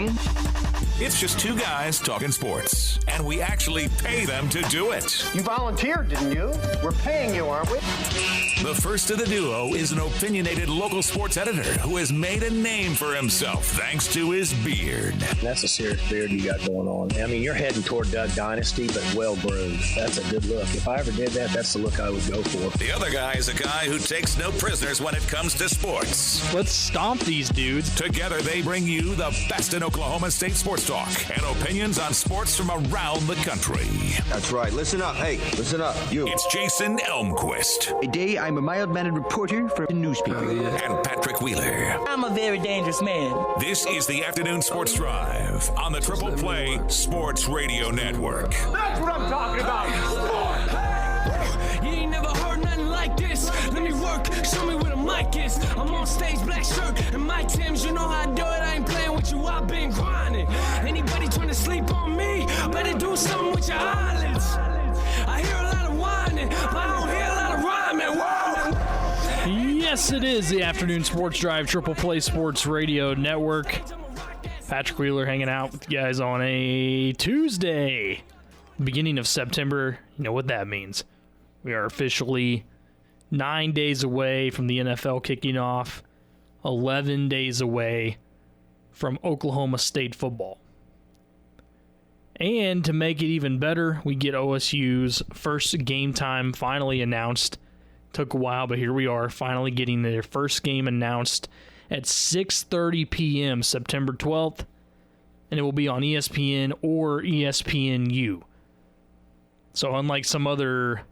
thing. It's just two guys talking sports, and we actually pay them to do it. You volunteered, didn't you? We're paying you, aren't we? The first of the duo is an opinionated local sports editor who has made a name for himself thanks to his beard. That's a serious beard you got going on. I mean, you're heading toward Doug Dynasty, but well-groomed. That's a good look. If I ever did that, that's the look I would go for. The other guy is a guy who takes no prisoners when it comes to sports. Let's stomp these dudes. Together, they bring you the best in Oklahoma State sports talk and opinions on sports from around the country. That's right. Listen up. Hey, listen up. You. It's Jason Elmquist. Today, I'm a mild-mannered reporter for the newspaper. And Patrick Wheeler. I'm a very dangerous man. This is the Afternoon Sports Drive on the Triple Play Sports Radio Network. That's what I'm talking about. You ain't never heard nothing like this. Let me work. Show me where the mic is. I'm on stage, black shirt and my Timbs. You know how I do it. I ain't playing with you. I've been grinding. Anybody trying to sleep on me, better do something with your eyelids. I hear a lot of whining, but I don't hear a lot of rhyming. Whoa. Yes, it is the Afternoon Sports Drive, Triple Play Sports Radio Network. Patrick Wheeler hanging out with you guys on a Tuesday, beginning of September. You know what that means. We are officially 9 days away from the NFL kicking off, 11 days away from Oklahoma State football. And to make it even better, we get OSU's first game time finally announced. Took a while, but here we are, finally getting their first game announced at 6:30 p.m. September 12th, and it will be on ESPN or ESPNU. So unlike some other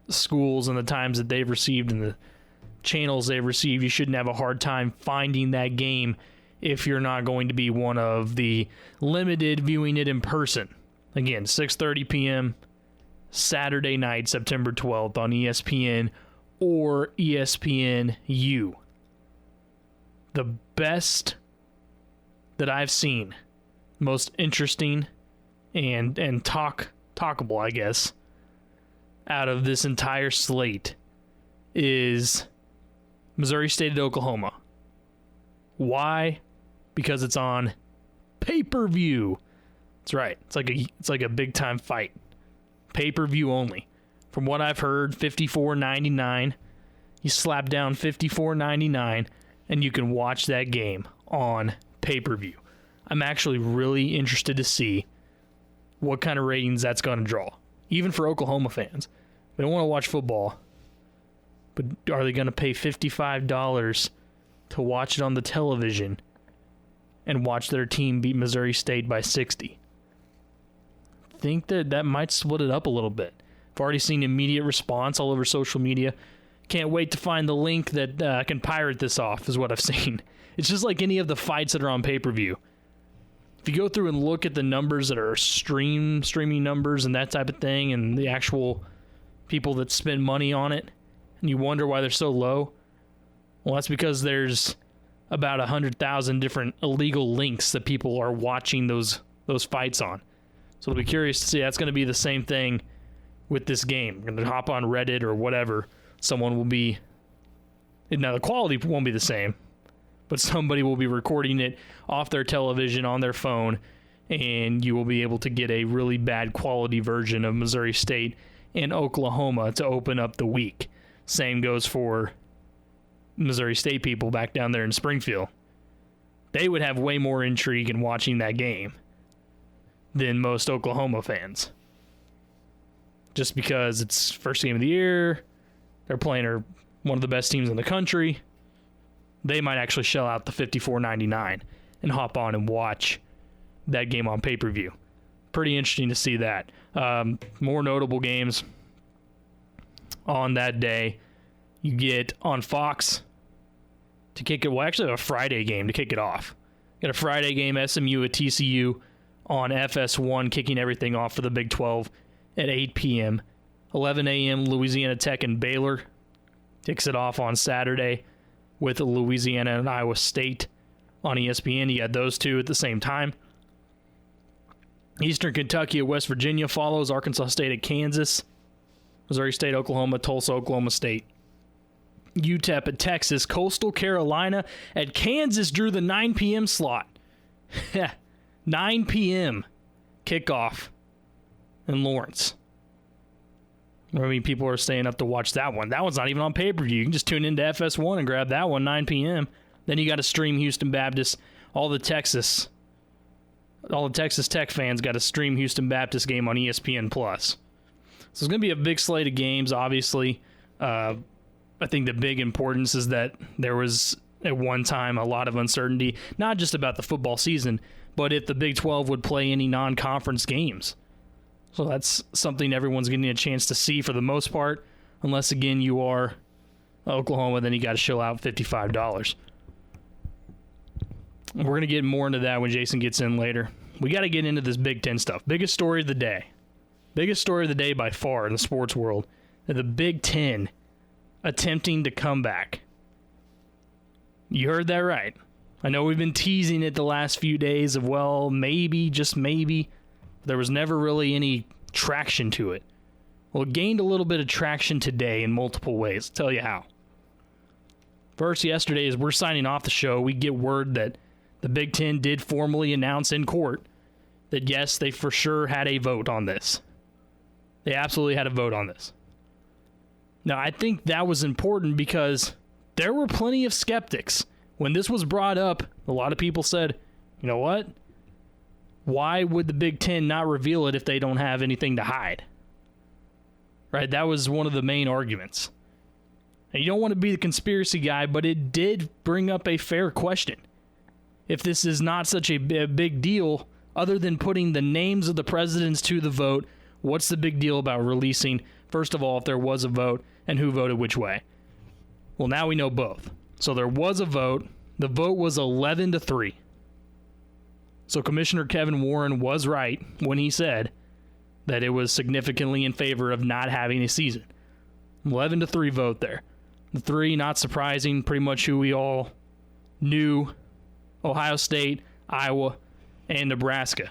schools and the times that they've received and the channels they've received, you shouldn't have a hard time finding that game if you're not going to be one of the limited viewing it in person. Again, 6:30 p.m. Saturday night, September 12th on ESPN or ESPNU. The best that I've seen, most interesting and talkable, I guess, out of this entire slate is Missouri State at Oklahoma. Why? Because it's on pay-per-view. That's right. It's like a big-time fight. Pay-per-view only. From what I've heard, $54.99. You slap down $54.99 and you can watch that game on pay-per-view. I'm actually really interested to see what kind of ratings that's going to draw. Even for Oklahoma fans. They don't want to watch football, but are they going to pay $55 to watch it on the television and watch their team beat Missouri State by 60? I think that might split it up a little bit. I've already seen immediate response all over social media. Can't wait to find the link that I can pirate this off, is what I've seen. It's just like any of the fights that are on pay-per-view. If you go through and look at the numbers that are streaming numbers and that type of thing, and the actual people that spend money on it, and you wonder why they're so low, well, that's because there's about 100,000 different illegal links that people are watching those fights on. So it'll be curious to see. That's going to be the same thing with this game. You're going to hop on Reddit or whatever. Someone will be... Now, the quality won't be the same, but somebody will be recording it off their television on their phone, and you will be able to get a really bad quality version of Missouri State and Oklahoma to open up the week. Same goes for Missouri State people back down there in Springfield. They would have way more intrigue in watching that game than most Oklahoma fans. Just because it's first game of the year, they're playing one of the best teams in the country. They might actually shell out the $54.99 and hop on and watch that game on pay-per-view. Pretty interesting to see that. More notable games on that day. You get on Fox to kick it. Well, actually, a Friday game to kick it off. Got a Friday game, SMU at TCU on FS1, kicking everything off for the Big 12 at 8 p.m. 11 a.m., Louisiana Tech and Baylor kicks it off on Saturday with Louisiana and Iowa State on ESPN. You got those two at the same time. Eastern Kentucky at West Virginia follows. Arkansas State at Kansas. Missouri State, Oklahoma, Tulsa, Oklahoma State. UTEP at Texas. Coastal Carolina at Kansas drew the 9 p.m. slot. 9 p.m. kickoff in Lawrence. I mean, people are staying up to watch that one. That one's not even on pay-per-view. You can just tune into FS1 and grab that one, 9 p.m. Then you got to stream Houston Baptist. All the Texas Tech fans got to stream Houston Baptist game on ESPN+. So it's going to be a big slate of games, obviously. I think the big importance is that there was, at one time, a lot of uncertainty, not just about the football season, but if the Big 12 would play any non-conference games. So that's something everyone's getting a chance to see for the most part, unless, again, you are Oklahoma, then you got to shell out $55. We're going to get more into that when Jason gets in later. We got to get into this Big Ten stuff. Biggest story of the day. Biggest story of the day by far in the sports world. The Big Ten attempting to come back. You heard that right. I know we've been teasing it the last few days of, well, maybe, just maybe. There was never really any traction to it. Well, it gained a little bit of traction today in multiple ways. I'll tell you how. First, yesterday, as we're signing off the show, we get word that the Big Ten did formally announce in court that, yes, they for sure had a vote on this. They absolutely had a vote on this. Now, I think that was important because there were plenty of skeptics. When this was brought up, a lot of people said, you know what? Why would the Big Ten not reveal it if they don't have anything to hide? Right? That was one of the main arguments. And you don't want to be the conspiracy guy, but it did bring up a fair question. If this is not such a big deal, other than putting the names of the presidents to the vote, what's the big deal about releasing, first of all, if there was a vote, and who voted which way? Well, now we know both. So there was a vote. The vote was 11-3. So Commissioner Kevin Warren was right when he said that it was significantly in favor of not having a season. 11-3 vote there. The 3, not surprising, pretty much who we all knew: Ohio State, Iowa, and Nebraska.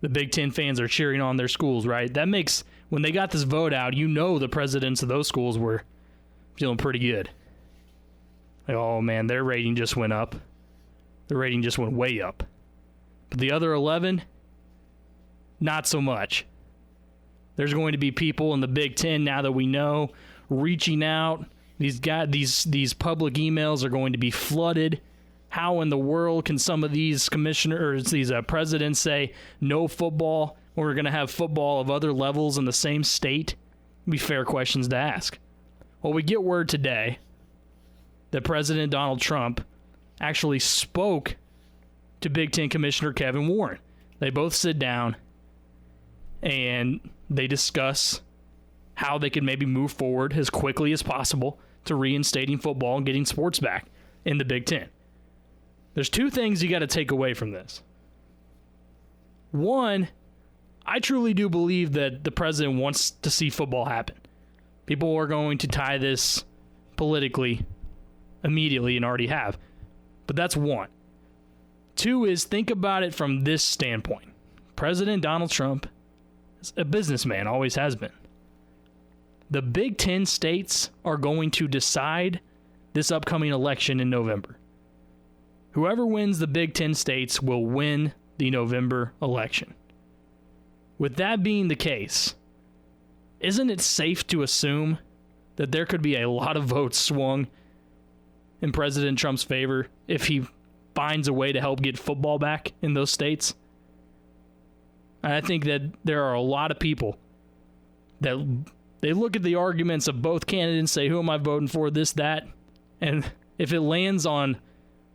The Big Ten fans are cheering on their schools, right? That makes, when they got this vote out, you know the presidents of those schools were feeling pretty good. Like, oh man, their rating just went up. The rating just went way up. But the other 11, not so much. There's going to be people in the Big Ten, now that we know, reaching out. These public emails are going to be flooded. How in the world can some of these presidents say no football when we're going to have football of other levels in the same state? It'd be fair questions to ask. Well, we get word today that President Donald Trump actually spoke to Big Ten Commissioner Kevin Warren. They both sit down and they discuss how they could maybe move forward as quickly as possible to reinstating football and getting sports back in the Big Ten. There's 2 things you got to take away from this. One, I truly do believe that the president wants to see football happen. People are going to tie this politically immediately and already have. But that's one. 2 is, think about it from this standpoint. President Donald Trump is a businessman, always has been. The Big Ten states are going to decide this upcoming election in November. Whoever wins the Big Ten states will win the November election. With that being the case, isn't it safe to assume that there could be a lot of votes swung in President Trump's favor if he finds a way to help get football back in those states? And I think that there are a lot of people that they look at the arguments of both candidates and say, who am I voting for, this, that? And if it lands on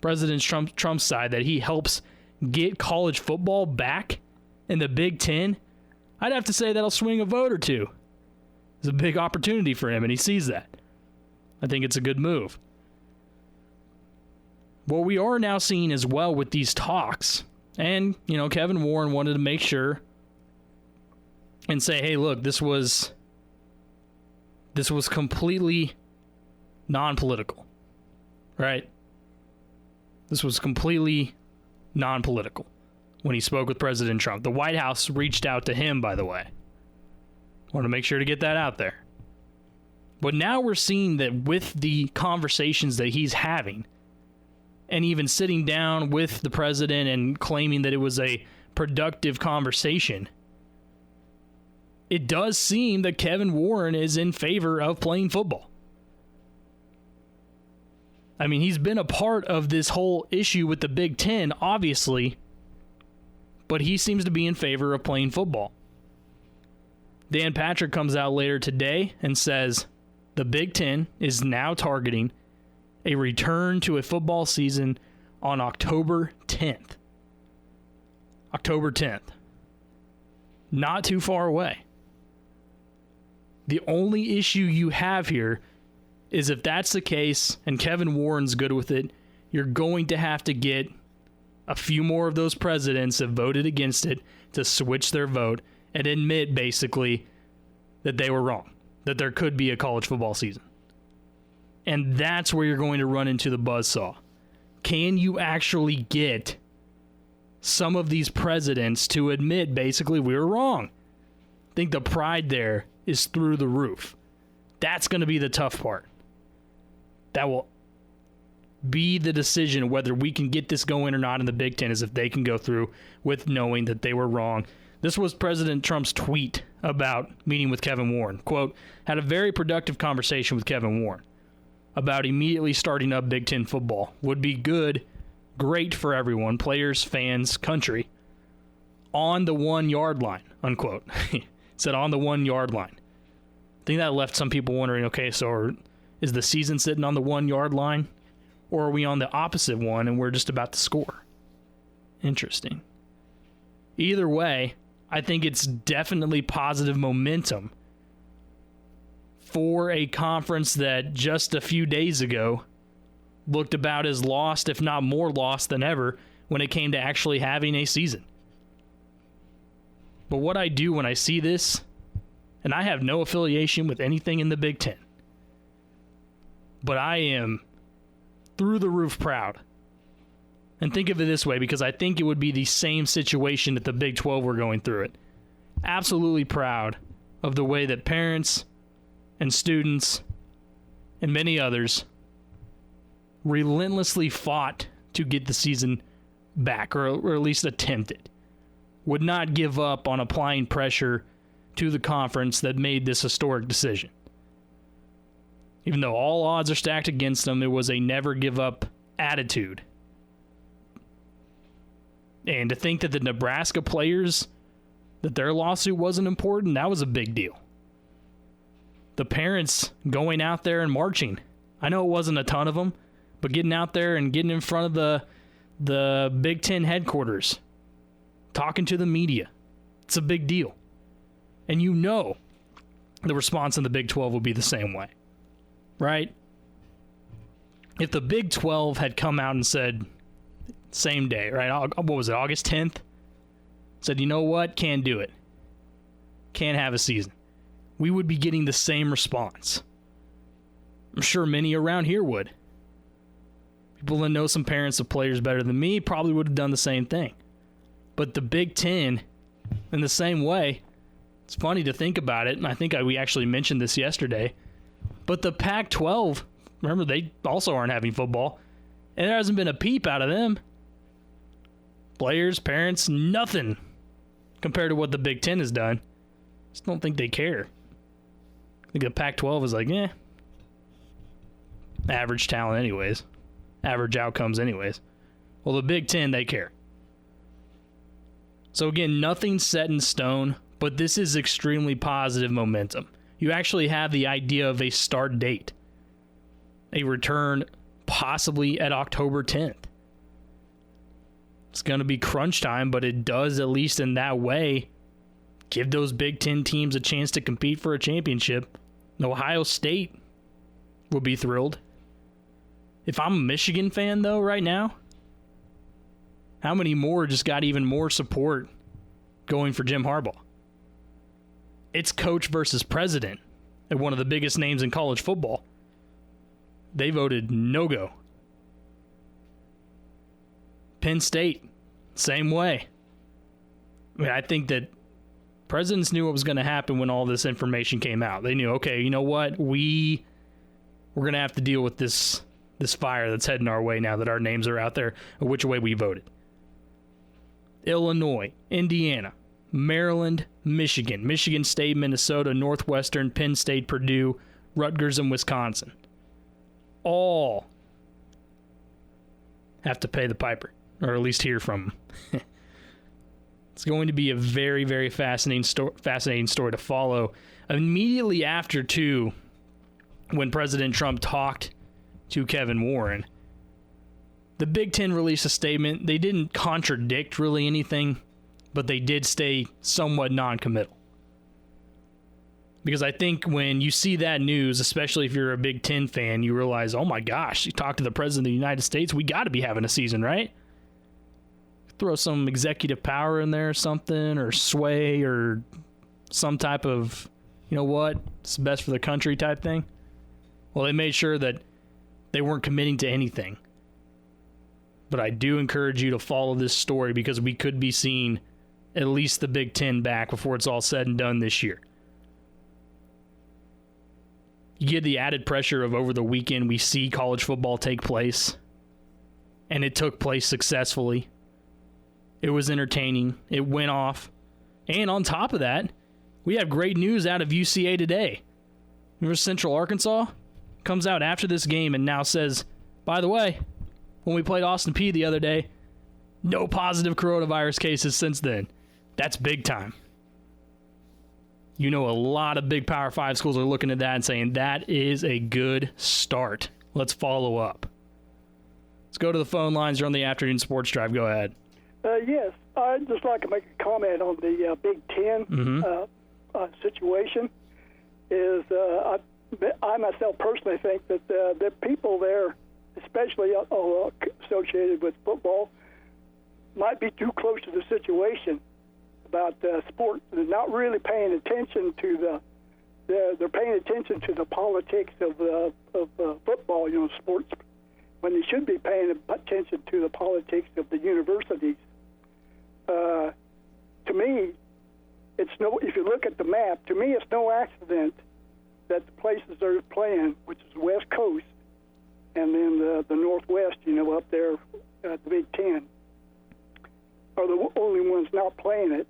President Trump's side that he helps get college football back in the Big Ten, I'd have to say that'll swing a vote or 2. It's a big opportunity for him, and he sees that. I think it's a good move. What we are now seeing as well with these talks, and, Kevin Warren wanted to make sure and say, hey, look, this was completely non-political, right? This was completely non-political when he spoke with President Trump. The White House reached out to him, by the way. Want to make sure to get that out there. But now we're seeing that with the conversations that he's having, and even sitting down with the president and claiming that it was a productive conversation, it does seem that Kevin Warren is in favor of playing football. I mean, he's been a part of this whole issue with the Big Ten, obviously, but he seems to be in favor of playing football. Dan Patrick comes out later today and says the Big Ten is now targeting a return to a football season on October 10th. October 10th. Not too far away. The only issue you have here is if that's the case and Kevin Warren's good with it, you're going to have to get a few more of those presidents that voted against it to switch their vote and admit basically that they were wrong, that there could be a college football season. And that's where you're going to run into the buzzsaw. Can you actually get some of these presidents to admit basically we were wrong? I think the pride there is through the roof. That's going to be the tough part. That will be the decision whether we can get this going or not in the Big Ten, is if they can go through with knowing that they were wrong. This was President Trump's tweet about meeting with Kevin Warren. Quote, had a very productive conversation with Kevin Warren about immediately starting up Big Ten football. Would be great for everyone, players, fans, country, on the 1 yard line, unquote. Said on the 1 yard line. I think that left some people wondering, okay, so is the season sitting on the 1 yard line? Or are we on the opposite one and we're just about to score? Interesting. Either way, I think it's definitely positive momentum for a conference that just a few days ago looked about as lost, if not more lost than ever, when it came to actually having a season. But what I do when I see this, and I have no affiliation with anything in the Big Ten, but I am through the roof proud. And think of it this way, because I think it would be the same situation if the Big 12 were going through it. Absolutely proud of the way that parents and students and many others relentlessly fought to get the season back, or at least attempted. Would not give up on applying pressure to the conference that made this historic decision. Even though all odds are stacked against them, it was a never give up attitude. And to think that the Nebraska players, that their lawsuit wasn't important, that was a big deal. The parents going out there and marching. I know it wasn't a ton of them, but getting out there and getting in front of the Big Ten headquarters, talking to the media, it's a big deal. And you know the response in the Big 12 will be the same way, right? If the Big 12 had come out and said, same day, right? What was it, August 10th? Said, you know what? Can't do it. Can't have a season. We would be getting the same response. I'm sure many around here would. People that know some parents of players better than me probably would have done the same thing. But the Big Ten, in the same way, it's funny to think about it, and I think we actually mentioned this yesterday, but the Pac-12, remember, they also aren't having football, and there hasn't been a peep out of them. Players, parents, nothing compared to what the Big Ten has done. Just don't think they care. I think the Pac-12 is like, average talent anyways. Average outcomes anyways. Well, the Big Ten, they care. So again, nothing set in stone, but this is extremely positive momentum. You actually have the idea of a start date. A return possibly at October 10th. It's going to be crunch time, but it does, at least in that way, give those Big Ten teams a chance to compete for a championship. Ohio State would be thrilled. If I'm a Michigan fan, though, right now, how many more just got even more support going for Jim Harbaugh? It's coach versus president at one of the biggest names in college football. They voted no-go. Penn State, same way. I mean, I think that presidents knew what was going to happen when all this information came out. They knew, okay, you know what? We're going to have to deal with this this fire that's heading our way now that our names are out there of which way we voted. Illinois, Indiana, Maryland, Michigan, Michigan State, Minnesota, Northwestern, Penn State, Purdue, Rutgers, and Wisconsin. All have to pay the piper, or at least hear from them. It's going to be a very, very fascinating story to follow. Immediately after, too, when President Trump talked to Kevin Warren, the Big Ten released a statement. They didn't contradict really anything, but they did stay somewhat non-committal. Because I think when you see that news, especially if you're a Big Ten fan, you realize, oh my gosh, you talk to the President of the United States, we got to be having a season, right? Throw some executive power in there or something, or sway, or some type of, you know what, it's best for the country type thing. Well, they made sure that they weren't committing to anything. But I do encourage you to follow this story because we could be seeing at least the Big Ten back before it's all said and done this year. You get the added pressure of over the weekend we see college football take place, and it took place successfully. It was entertaining. It went off. And on top of that, we have great news out of UCA today. Remember Central Arkansas comes out after this game and now says, by the way, when we played Austin Peay the other day, no positive coronavirus cases since then. That's big time. You know, a lot of big Power 5 schools are looking at that and saying that is a good start. Let's follow up. Let's go to the phone lines. You're on the Afternoon Sports Drive. Go ahead. Yes, I'd just like to make a comment on the Big Ten situation. I myself personally think that the people there, especially associated with football, might be too close to the situation about sport. They're not really paying attention to they're paying attention to the politics of football, sports, when they should be paying attention to the politics of the universities. To me, if you look at the map, to me it's no accident that the places they're playing, which is the West Coast, and then the Northwest, up there at the Big Ten, are the only ones not playing it.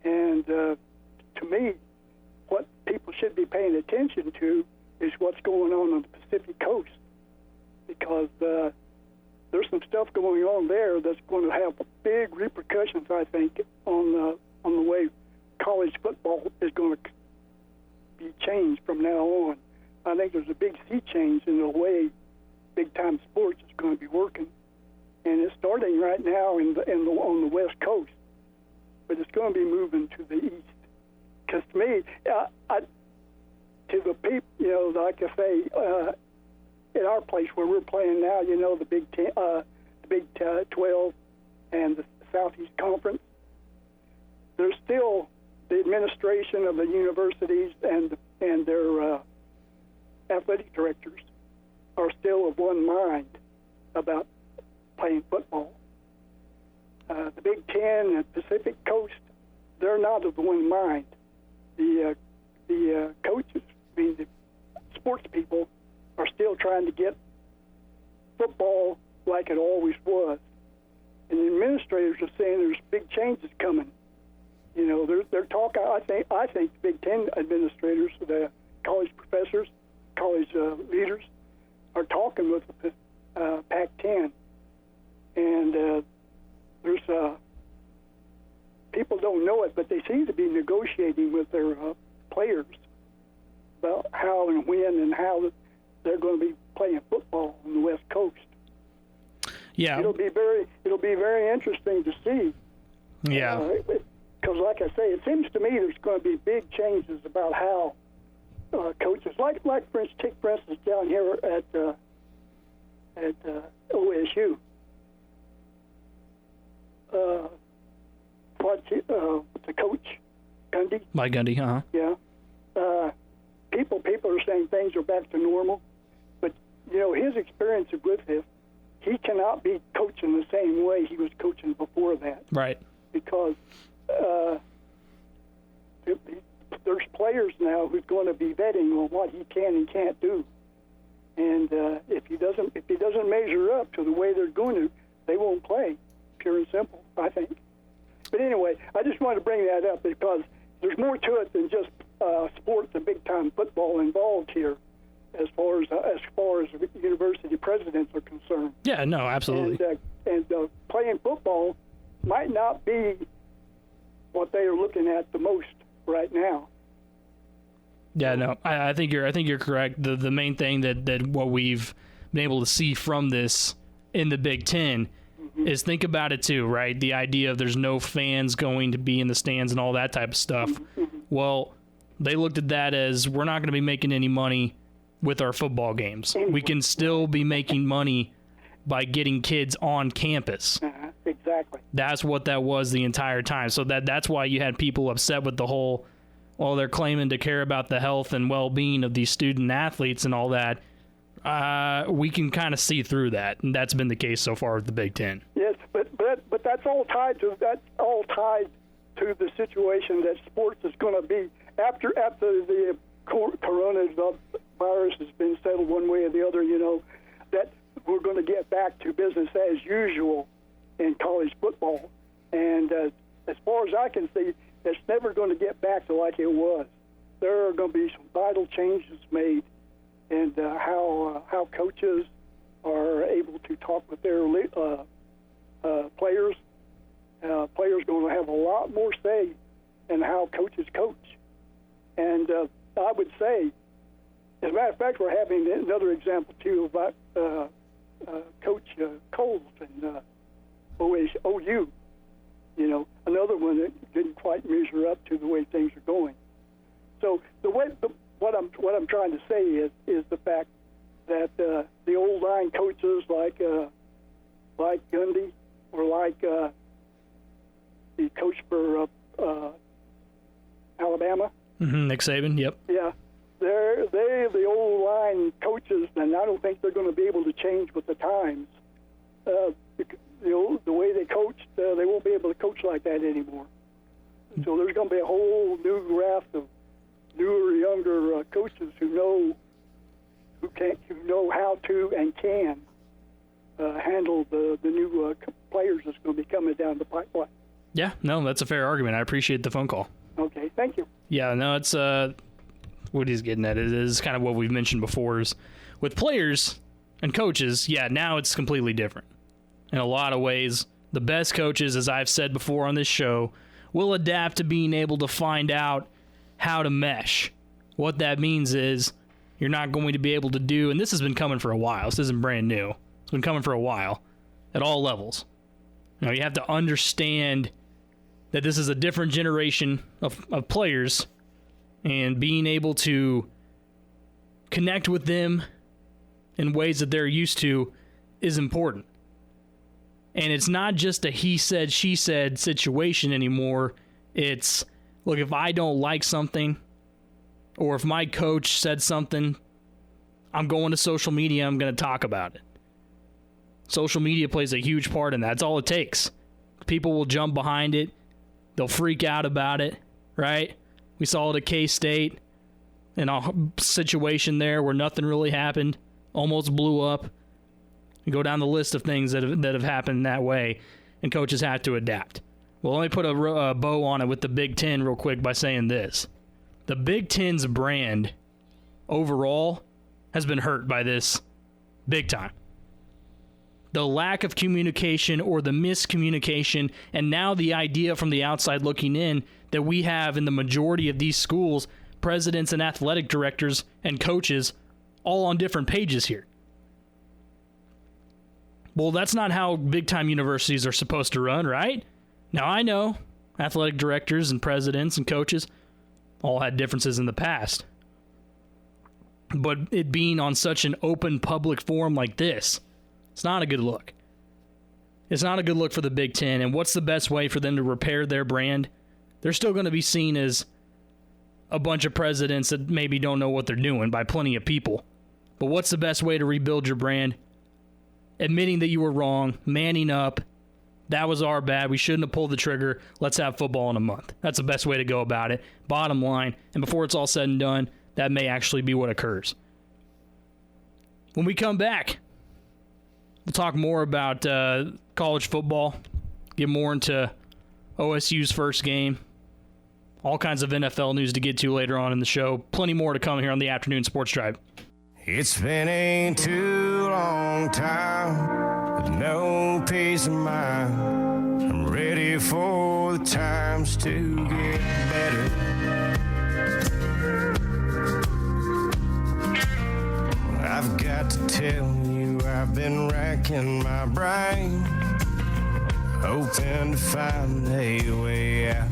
And to me, what people should be paying attention to is what's going on the Pacific Coast, because there's some stuff going on there that's going to have big repercussions, I think, on the way college football is going to be changed from now on. I think there's a big sea change in the way big-time sports is going to be working, and it's starting right now on the West Coast, but it's going to be moving to the East. Because to me, to the people, like I say, in our place where we're playing now, the Big 12 and the Southeast Conference, there's still the administration of the universities and their athletic directors are still of one mind about playing football. The Big Ten and Pacific Coast, they're not of one mind. The coaches, the sports people, are still trying to get football like it always was. And the administrators are saying there's big changes coming. They're talking. I think the Big Ten administrators, the college professors, college leaders, are talking with the Pac-10, and there's people don't know it, but they seem to be negotiating with their players about how and when and how they're going to be playing football on the West Coast. Yeah, it'll be very interesting to see. Yeah, because like I say, it seems to me there's going to be big changes about how coaches, like for instance, down here at OSU. The coach, Gundy. Mike Gundy, huh? Yeah. People are saying things are back to normal, but his experience with this, he cannot be coaching the same way he was coaching before that. Right. Because there's players now who's going to be vetting on what he can and can't do. And if he doesn't measure up to the way they're going to, they won't play. Pure and simple, I think. But anyway, I just wanted to bring that up because there's more to it than just sports and big-time football involved here, as far as university presidents are concerned. Yeah, no, absolutely. And playing football might not be what they are looking at the most right now. Yeah, no, I think you're correct. The main thing that what we've been able to see from this in the Big Ten is, think about it too, right? The idea of there's no fans going to be in the stands and all that type of stuff. Well, they looked at that as, we're not going to be making any money with our football games. We can still be making money by getting kids on campus. Exactly. That's what that was the entire time. So that's why you had people upset with the whole, well, they're claiming to care about the health and well-being of these student athletes and all that. We can kind of see through that, and that's been the case so far with the Big Ten. Yes, but that's all tied to the situation that sports is going to be after the coronavirus has been settled one way or the other. That we're going to get back to business as usual in college football, and as far as I can see, it's never going to get back to like it was. There are going to be some vital changes made, and how coaches are able to talk with their players. Players going to have a lot more say in how coaches coach, and I would say, as a matter of fact, we're having another example too about Coach Coles and OU. Another one that didn't quite measure up to the way things are going. So what I'm trying to say is the fact that the old line coaches like Gundy or like the coach for Alabama, Nick Saban. Yep. Yeah, they're the old line coaches, and I don't think they're going to be able to change with the times. The way they coached, they won't be able to coach like that anymore. So there's going to be a whole new raft of newer, younger coaches who know how to and can handle the new players that's going to be coming down the pipeline. Yeah, no, that's a fair argument. I appreciate the phone call. Okay, thank you. Yeah, no, it's what he's getting at. It is kind of what we've mentioned before. Is with players and coaches, yeah, now it's completely different. In a lot of ways, the best coaches, as I've said before on this show, will adapt to being able to find out how to mesh. What that means is you're not going to be able to do, and this has been coming for a while. This isn't brand new. It's been coming for a while at all levels. You have to understand that this is a different generation of players, and being able to connect with them in ways that they're used to is important. And it's not just a he said, she said situation anymore. It's, look, if I don't like something, or if my coach said something, I'm going to social media, I'm going to talk about it. Social media plays a huge part in that. That's all it takes. People will jump behind it. They'll freak out about it, right? We saw it at K-State in a situation there where nothing really happened, almost blew up. You go down the list of things that have happened that way, and coaches have to adapt. Well, let me put a bow on it with the Big Ten real quick by saying this. The Big Ten's brand overall has been hurt by this big time. The lack of communication or the miscommunication, and now the idea from the outside looking in that we have in the majority of these schools, presidents and athletic directors and coaches all on different pages here. Well, that's not how big-time universities are supposed to run, right? Now, I know athletic directors and presidents and coaches all had differences in the past. But it being on such an open public forum like this, it's not a good look. It's not a good look for the Big Ten. And what's the best way for them to repair their brand? They're still going to be seen as a bunch of presidents that maybe don't know what they're doing by plenty of people. But what's the best way to rebuild your brand? Admitting that you were wrong, manning up. That was our bad. We shouldn't have pulled the trigger. Let's have football in a month. That's the best way to go about it. Bottom line, and before it's all said and done, that may actually be what occurs. When we come back, we'll talk more about college football, get more into OSU's first game, all kinds of NFL news to get to later on in the show. Plenty more to come here on the Afternoon Sports Drive. It's been a too long time with no peace of mind. I'm ready for the times to get better. I've got to tell you, I've been racking my brain, hoping to find a way out.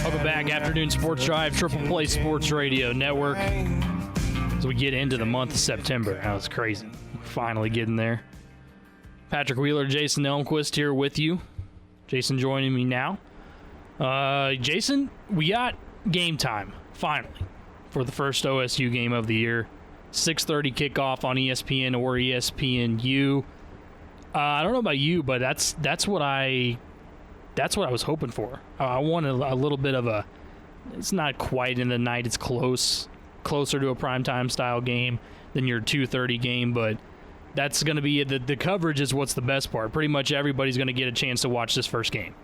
Welcome back, Afternoon Sports Drive, Triple Play Sports Radio Network. As we get into the month of September, that was crazy. We're finally getting there. Patrick Wheeler, Jason Elmquist here with you. Jason joining me now. Jason, we got game time, finally, for the first OSU game of the year. 6:30 kickoff on ESPN or ESPNU. I don't know about you, but that's what I was hoping for. I wanted a little bit of a, it's not quite in the night, it's closer to a primetime style game than your 2:30 game, but that's going to be, the coverage is what's the best part. Pretty much everybody's going to get a chance to watch this first game.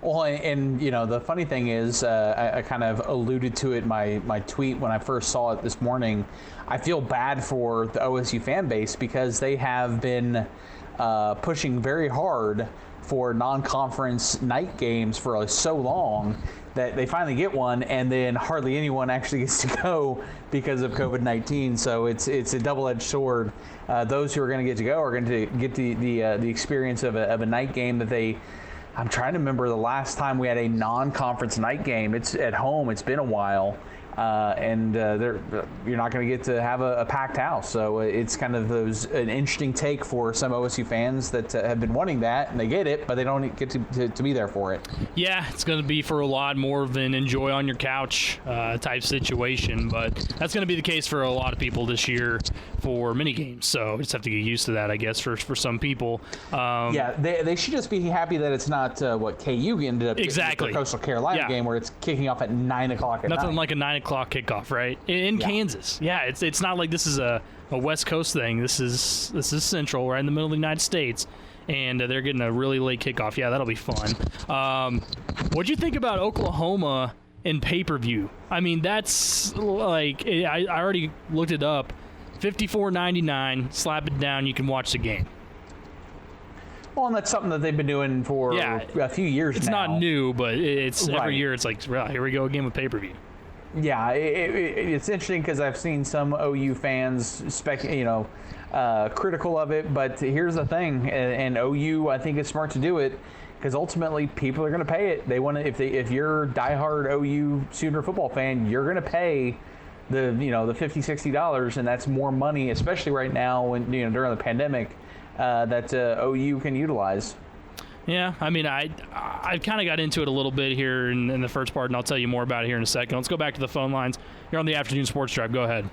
Well, and you know, the funny thing is, I kind of alluded to it in my tweet when I first saw it this morning. I feel bad for the OSU fan base because they have been pushing very hard for non-conference night games for so long that they finally get one, and then hardly anyone actually gets to go because of COVID-19. So it's a double-edged sword. Those who are going to get to go are going to get the experience of a night game that they. I'm trying to remember the last time we had a non-conference night game. It's at home. It's been a while. You're not going to get to have a packed house. So it's kind of an interesting take for some OSU fans that have been wanting that, and they get it, but they don't get to be there for it. Yeah, it's going to be for a lot more of an enjoy on your couch type situation, but that's going to be the case for a lot of people this year for mini games. So we just have to get used to that, I guess, for some people. They should just be happy that it's not what KU ended up exactly the Coastal Carolina game where it's kicking off at 9 o'clock at night. Nothing like a 9 o'clock kickoff, right? In Kansas. Yeah, it's not like this is a West Coast thing. This is Central, right in the middle of the United States, and they're getting a really late kickoff. Yeah, that'll be fun. What'd you think about Oklahoma in pay-per-view? I mean, that's like, I already looked it up. $54.99, slap it down, you can watch the game. Well, and that's something that they've been doing for a few years now. It's not new, but it's every year it's like, here we go again with pay-per-view. Yeah, it's interesting because I've seen some OU fans critical of it, but here's the thing, and OU I think is smart to do it because ultimately people are going to pay it. They want to if you're a diehard OU Sooner football fan, you're going to pay the $50-$60, and that's more money, especially right now when during the pandemic that OU can utilize. Yeah, I mean, I kind of got into it a little bit here in the first part, and I'll tell you more about it here in a second. Let's go back to the phone lines. You're on the Afternoon Sports Drive. Go ahead.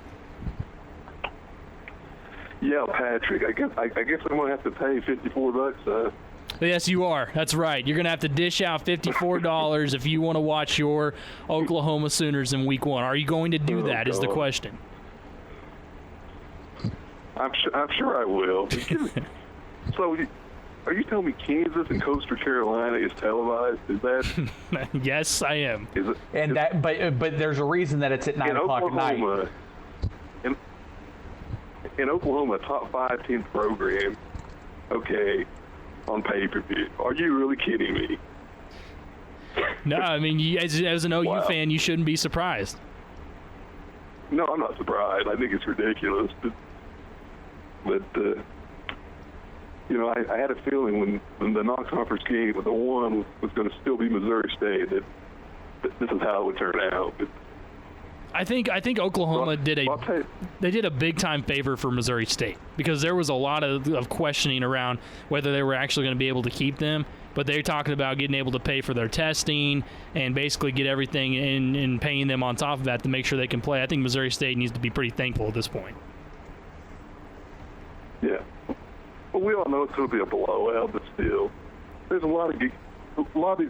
Yeah, Patrick, I guess I'm going to have to pay $54. Yes, you are. That's right. You're going to have to dish out $54 if you want to watch your Oklahoma Sooners in Week 1. Are you going to do that? Is the question. I'm sure I will. So, are you telling me Kansas and Coastal Carolina is televised? Is that? Yes, I am. Is it? And but there's a reason that it's at 9 o'clock at night. In Oklahoma, a top 5 team program. Okay, on pay-per-view. Are you really kidding me? No, I mean, as an OU fan, you shouldn't be surprised. No, I'm not surprised. I think it's ridiculous, but. I had a feeling when the non-conference game with the one was going to still be Missouri State that this is how it would turn out. But I think Oklahoma did a big time favor for Missouri State because there was a lot of questioning around whether they were actually going to be able to keep them. But they're talking about getting able to pay for their testing and basically get everything in paying them on top of that to make sure they can play. I think Missouri State needs to be pretty thankful at this point. Yeah. Well, we all know it's going to be a blowout, but still, there's a lot of these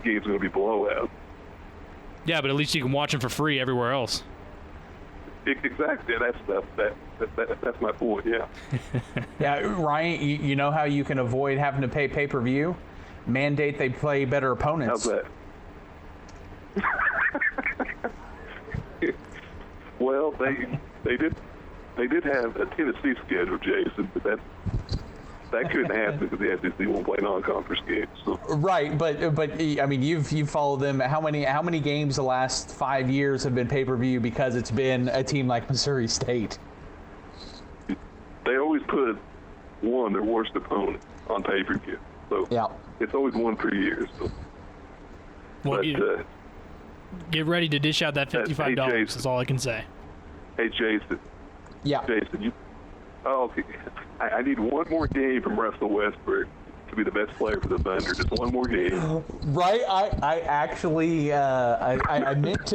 games are going to be blowouts. Yeah, but at least you can watch them for free everywhere else. Exactly. That's my point. Yeah. Yeah, Ryan, you know how you can avoid having to pay pay-per-view? Mandate they play better opponents. How's that? Well, they did have a Tennessee schedule, Jason, but that couldn't happen because the SEC won't play non-conference games. So. Right, but I mean, you've followed them. How many games the last 5 years have been pay-per-view because it's been a team like Missouri State? They always put their worst opponent on pay-per-view. So yeah, it's always one per year. So. Well, get ready to dish out that $55. That's all I can say. Hey, Jason. Yeah. Jason, okay. I need one more game from Russell Westbrook to be the best player for the Thunder. Just one more game. Right. I actually I meant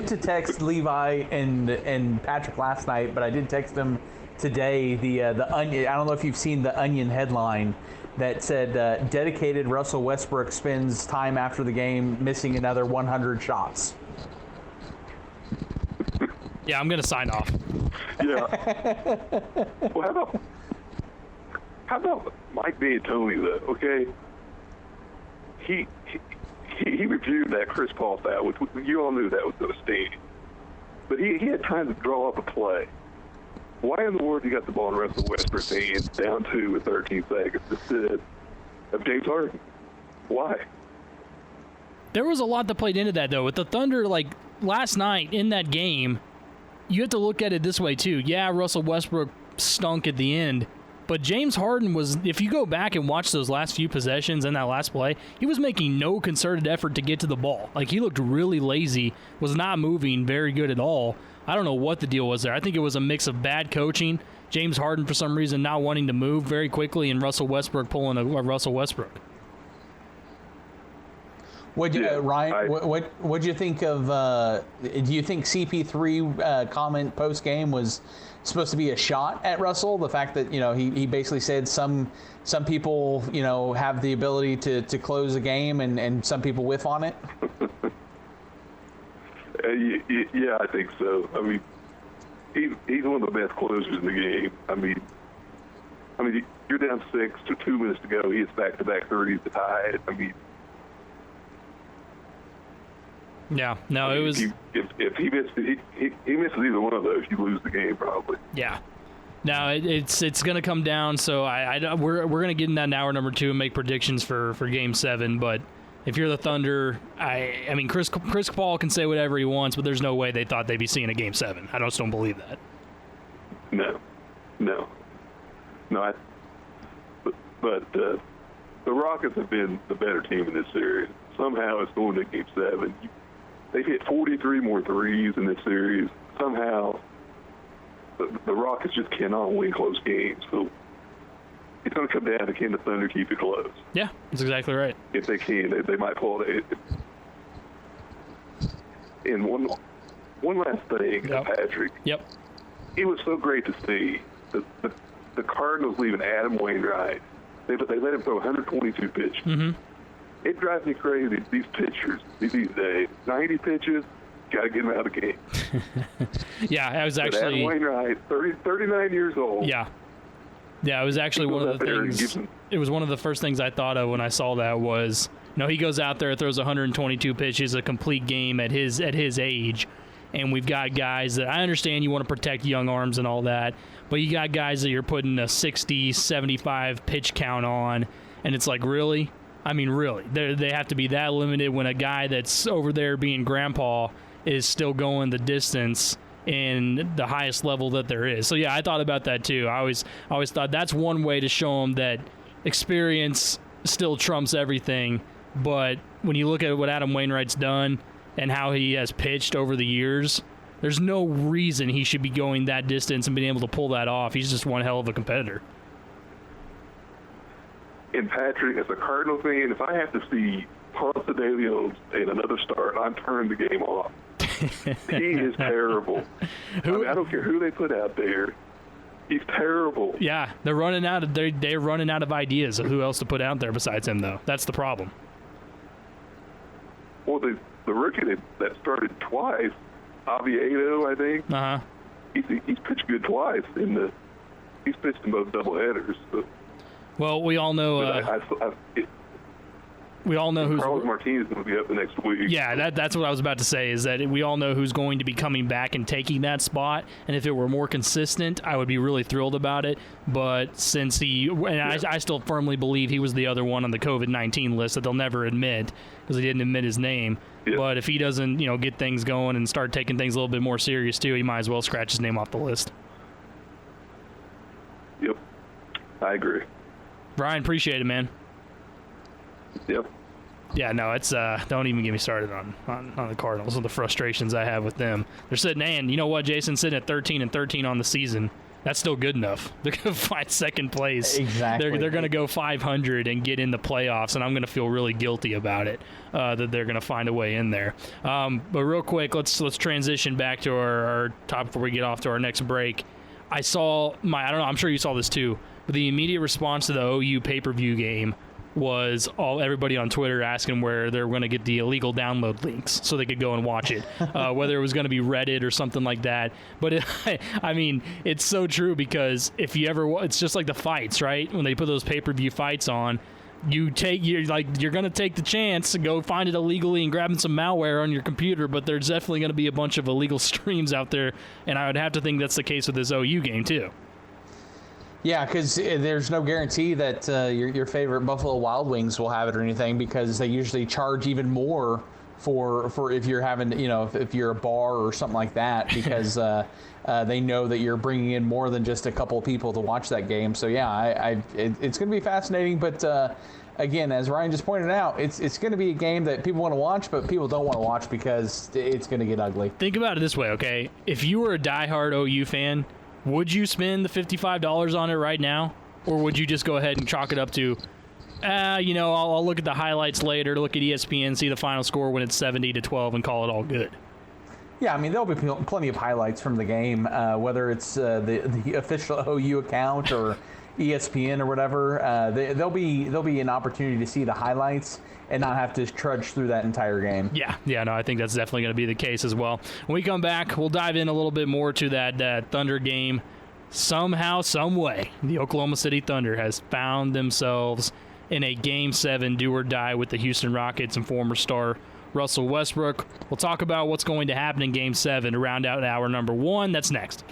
to text Levi and Patrick last night, but I did text them today. The Onion. I don't know if you've seen the Onion headline that said dedicated Russell Westbrook spends time after the game missing another 100 shots. Yeah, I'm gonna sign off. Yeah. Well, how about Mike D'Antoni though? Okay. He reviewed that Chris Paul foul, which you all knew that was going to sting. But he had time to draw up a play. Why in the world you got the ball in Russell Westbrook's hands down 2 with 13 seconds instead of James Harden? Why? There was a lot that played into that, though. With the Thunder, like, last night in that game, you have to look at it this way, too. Yeah, Russell Westbrook stunk at the end, but James Harden was, if you go back and watch those last few possessions in that last play, he was making no concerted effort to get to the ball. Like, he looked really lazy, was not moving very good at all. I don't know what the deal was there. I think it was a mix of bad coaching, James Harden for some reason not wanting to move very quickly, and Russell Westbrook pulling a Russell Westbrook. Ryan, what'd you think of, do you think CP3 comment post-game was supposed to be a shot at Russell? The fact that, he basically said some people, have the ability to close a game and some people whiff on it? Yeah, I think so. I mean, he's one of the best closers in the game. I mean, you're down 6 to 2 minutes to go. He hits back-to-back 30s to tie it. I mean, yeah, no, it was. If he misses either one of those, you lose the game probably. Yeah. No, it's going to come down. So we're going to get in that in hour number 2 and make predictions for Game 7. But if you're the Thunder, I mean, Chris Paul can say whatever he wants, but there's no way they thought they'd be seeing a Game 7. I just don't believe that. No. But the Rockets have been the better team in this series. Somehow it's going to Game 7. They've hit 43 more threes in this series. Somehow the Rockets just cannot win close games. So it's going to come down to can the Thunder keep it close. Yeah, that's exactly right. If they can, they might pull it. And one last thing, Patrick. Yep. It was so great to see the Cardinals leaving Adam Wainwright. They let him throw 122 pitches. Mm-hmm. It drives me crazy. These pitchers these days, 90 pitches, got to get them out of the game. Yeah, I was actually. Adam Wainwright, 39 years old. Yeah, it was actually one of the things. It was one of the first things I thought of when I saw that was, he goes out there, throws 122 pitches, a complete game at his age, and we've got guys that I understand you want to protect young arms and all that, but you got guys that you're putting a 60, 75 pitch count on, and it's like, really? I mean, really, they have to be that limited when a guy that's over there being grandpa is still going the distance in the highest level that there is. So, yeah, I thought about that, too. I always thought that's one way to show them that experience still trumps everything. But when you look at what Adam Wainwright's done and how he has pitched over the years, there's no reason he should be going that distance and being able to pull that off. He's just one hell of a competitor. And Patrick, as a Cardinal fan, if I have to see Ponce de Leon in another start, I'm turning the game off. He is terrible. I don't care who they put out there. He's terrible. Yeah, they're running out of ideas of who else to put out there besides him, though. That's the problem. Well, the rookie that started twice, Oviedo, I think. he's pitched good twice he's pitched in both doubleheaders. So. Well, we all know. We all know who's Carlos Martinez is going to be up the next week. Yeah, that's what I was about to say, is that we all know who's going to be coming back and taking that spot. And if it were more consistent, I would be really thrilled about it. But since I still firmly believe he was the other one on the COVID-19 list that they'll never admit because he didn't admit his name. Yeah. But if he doesn't, get things going and start taking things a little bit more serious too, he might as well scratch his name off the list. Yep, I agree. Brian, appreciate it, man. Yep. Yeah, no, it's don't even get me started on the Cardinals and the frustrations I have with them. They're sitting, and you know what, Jason, sitting at 13-13 on the season. That's still good enough. They're going to find second place. Exactly. They're going to go 500 and get in the playoffs, and I'm going to feel really guilty about it that they're going to find a way in there. But real quick, let's transition back to our top before we get off to our next break. I don't know, I'm sure you saw this too, but the immediate response to the OU pay-per-view game was everybody on Twitter asking where they're going to get the illegal download links so they could go and watch it, whether it was going to be Reddit or something like that. But it's so true, because if you ever, it's just like the fights, right? When they put those pay-per-view fights on, you're going to take the chance to go find it illegally and grabbing some malware on your computer, but there's definitely going to be a bunch of illegal streams out there, and I would have to think that's the case with this OU game too. Yeah, because there's no guarantee that your favorite Buffalo Wild Wings will have it or anything, because they usually charge even more for if you're having, if you're a bar or something like that, because they know that you're bringing in more than just a couple of people to watch that game. So yeah, it's going to be fascinating, but again, as Ryan just pointed out, it's going to be a game that people want to watch, but people don't want to watch because it's going to get ugly. Think about it this way, okay? If you were a diehard OU fan, would you spend the $55 on it right now? Or would you just go ahead and chalk it up to, I'll look at the highlights later, look at ESPN, see the final score when it's 70-12 and call it all good? Yeah, I mean, there'll be plenty of highlights from the game, whether it's the official OU account or ESPN or whatever. There'll be an opportunity to see the highlights and not have to trudge through that entire game. Yeah, no, I think that's definitely going to be the case as well. When we come back, we'll dive in a little bit more to that Thunder game. Somehow, some way, the Oklahoma City Thunder has found themselves in a Game 7 do-or-die with the Houston Rockets and former star Russell Westbrook. We'll talk about what's going to happen in Game 7 to round out hour number 1. That's next.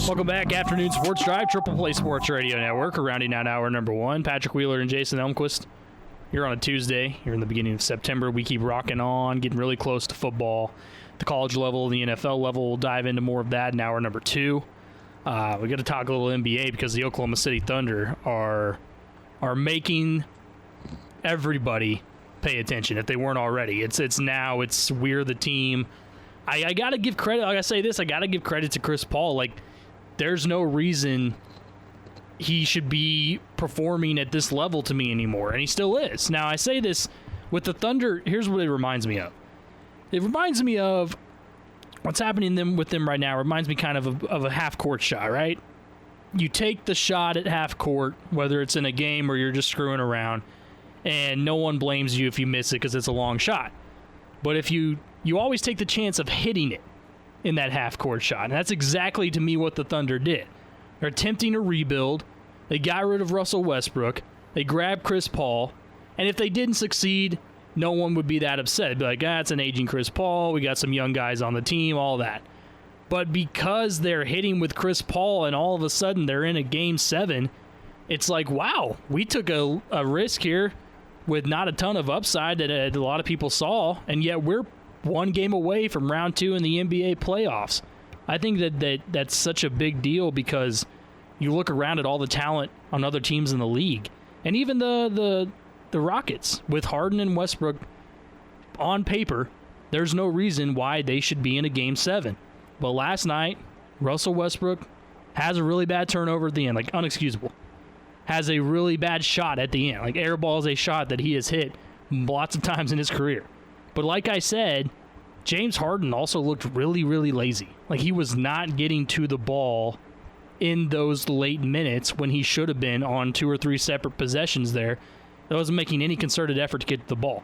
Welcome back. Afternoon Sports Drive, Triple Play Sports Radio Network, rounding out hour number 1. Patrick Wheeler and Jason Elmquist. You're on a Tuesday. You're in the beginning of September. We keep rocking on, getting really close to football. The college level, the NFL level, we'll dive into more of that in hour number 2. We got to talk a little NBA because the Oklahoma City Thunder are making everybody pay attention if they weren't already. We're the team. I got to give credit. Like I say this, I got to give credit to Chris Paul. Like, there's no reason he should be performing at this level to me anymore, and he still is. Now, I say this with the Thunder. Here's what it reminds me of. It reminds me of what's happening with them right now. It reminds me kind of a half-court shot, right? You take the shot at half-court, whether it's in a game or you're just screwing around, and no one blames you if you miss it because it's a long shot. But if you always take the chance of hitting it in that half-court shot, and that's exactly, to me, what the Thunder did. They're attempting to rebuild. They got rid of Russell Westbrook. They grabbed Chris Paul. And if they didn't succeed, no one would be that upset. It'd be like, it's an aging Chris Paul. We got some young guys on the team, all that. But because they're hitting with Chris Paul and all of a sudden they're in a Game 7, it's like, wow, we took a risk here with not a ton of upside that a lot of people saw, and yet we're one game away from round 2 in the NBA playoffs. I think that's such a big deal because you look around at all the talent on other teams in the league, and even the Rockets with Harden and Westbrook on paper, there's no reason why they should be in a Game 7. But last night, Russell Westbrook has a really bad turnover at the end, like unexcusable. Has a really bad shot at the end, like airballs a shot that he has hit lots of times in his career. But like I said, James Harden also looked really, really lazy. Like, he was not getting to the ball in those late minutes when he should have been on 2 or 3 separate possessions there. That wasn't making any concerted effort to get to the ball.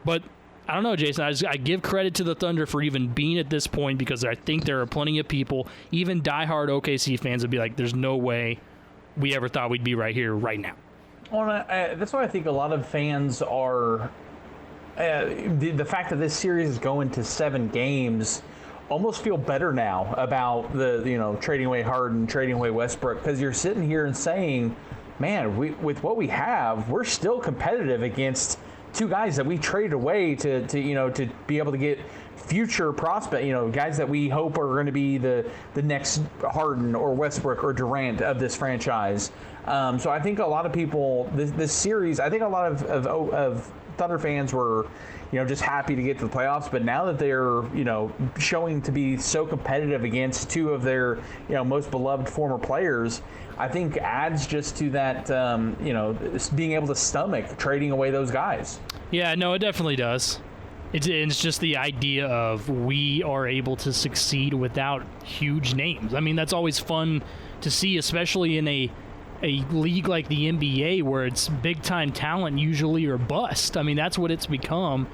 But I don't know, Jason. I give credit to the Thunder for even being at this point, because I think there are plenty of people, even diehard OKC fans, would be like, there's no way we ever thought we'd be right here right now. Well, that's why I think a lot of fans are the fact that this series is going to 7 games almost feel better now about the trading away Harden, trading away Westbrook, because you're sitting here and saying, man, with what we have, we're still competitive against 2 guys that we traded away to be able to get future prospect, guys that we hope are going to be the next Harden or Westbrook or Durant of this franchise. So I think a lot of people, this series, I think a lot of Thunder fans were, just happy to get to the playoffs. But now that they're, showing to be so competitive against 2 of their, most beloved former players, I think adds just to that, being able to stomach trading away those guys. Yeah, no, it definitely does. It's just the idea of we are able to succeed without huge names. I mean, that's always fun to see, especially in a league like the NBA, where it's big-time talent usually or bust. I mean, that's what it's become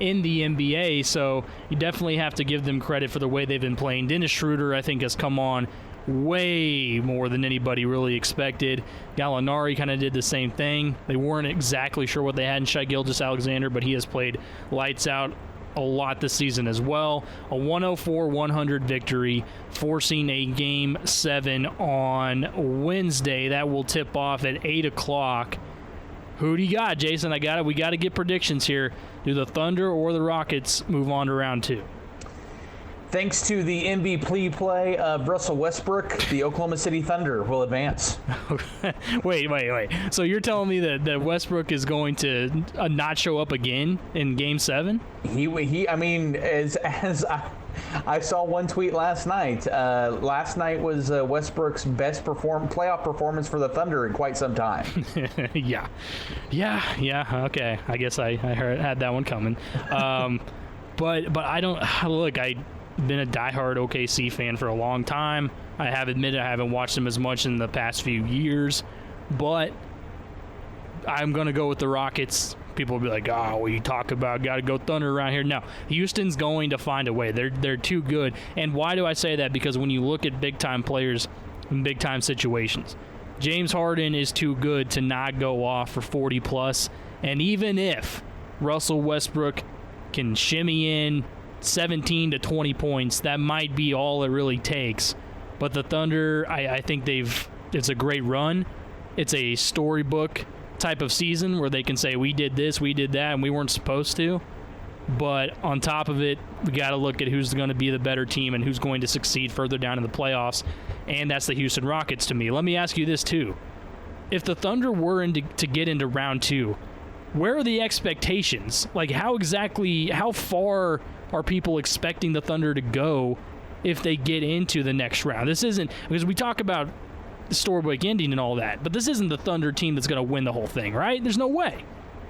in the NBA, so you definitely have to give them credit for the way they've been playing. Dennis Schroeder, I think, has come on way more than anybody really expected. Gallinari kind of did the same thing. They weren't exactly sure what they had in Shai Gilgeous-Alexander, but he has played lights out a lot this season as well. A 104-100 victory, forcing a Game 7 on Wednesday. That will tip off at 8 o'clock. Who do you got, Jason? We got to get predictions here. Do the Thunder or the Rockets move on to round 2? Thanks to the MVP play of Russell Westbrook, the Oklahoma City Thunder will advance. Wait. So you're telling me that Westbrook is going to not show up again in Game 7? I mean, as I saw one tweet last night. Last night was Westbrook's best playoff performance for the Thunder in quite some time. Yeah. Okay, I guess I had that one coming. But I don't look. I've been a diehard OKC fan for a long time. I have admitted I haven't watched them as much in the past few years, but I'm going to go with the Rockets. People will be like, oh, we talk about got to go Thunder around here. No, Houston's going to find a way. They're too good. And why do I say that? Because when you look at big-time players in big-time situations, James Harden is too good to not go off for 40-plus. And even if Russell Westbrook can shimmy in 17 to 20 points, that might be all it really takes. But the Thunder, I think it's a great run. It's a storybook type of season where they can say, we did this, we did that, and we weren't supposed to. But on top of it, we got to look at who's going to be the better team and who's going to succeed further down in the playoffs, and that's the Houston Rockets to me. Let me ask you this, too. If the Thunder were to get into round 2, where are the expectations? Like, how far are people expecting the Thunder to go if they get into the next round? This isn't, because we talk about the storybook ending and all that, but this isn't the Thunder team that's going to win the whole thing, right? There's no way.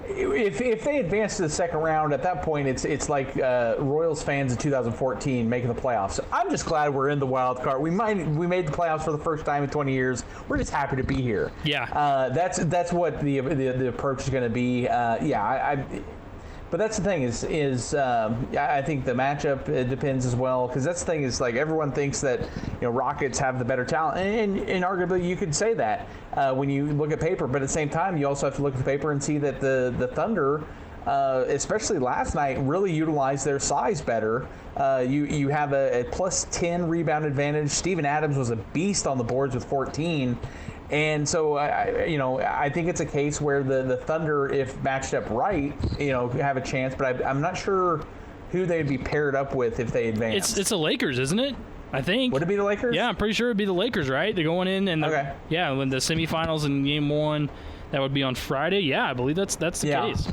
If they advance to the second round, at that point, it's like Royals fans in 2014 making the playoffs. I'm just glad we're in the wild card. We made the playoffs for the first time in 20 years. We're just happy to be here. Yeah. That's what the approach is going to be. But that's the thing is I think the matchup depends as well, because that's the thing is, like, everyone thinks that Rockets have the better talent, and arguably you could say that when you look at paper. But at the same time, you also have to look at the paper and see that the Thunder, especially last night, really utilized their size better. You have a plus 10 rebound advantage. Steven Adams was a beast on the boards with 14. And so, I think it's a case where the Thunder, if matched up right, have a chance. But I'm not sure who they'd be paired up with if they advance. It's the Lakers, isn't it? I think. Would it be the Lakers? Yeah, I'm pretty sure it'd be the Lakers, right? They're going in and okay. Yeah, when the semifinals in Game 1, that would be on Friday. Yeah, I believe that's the case.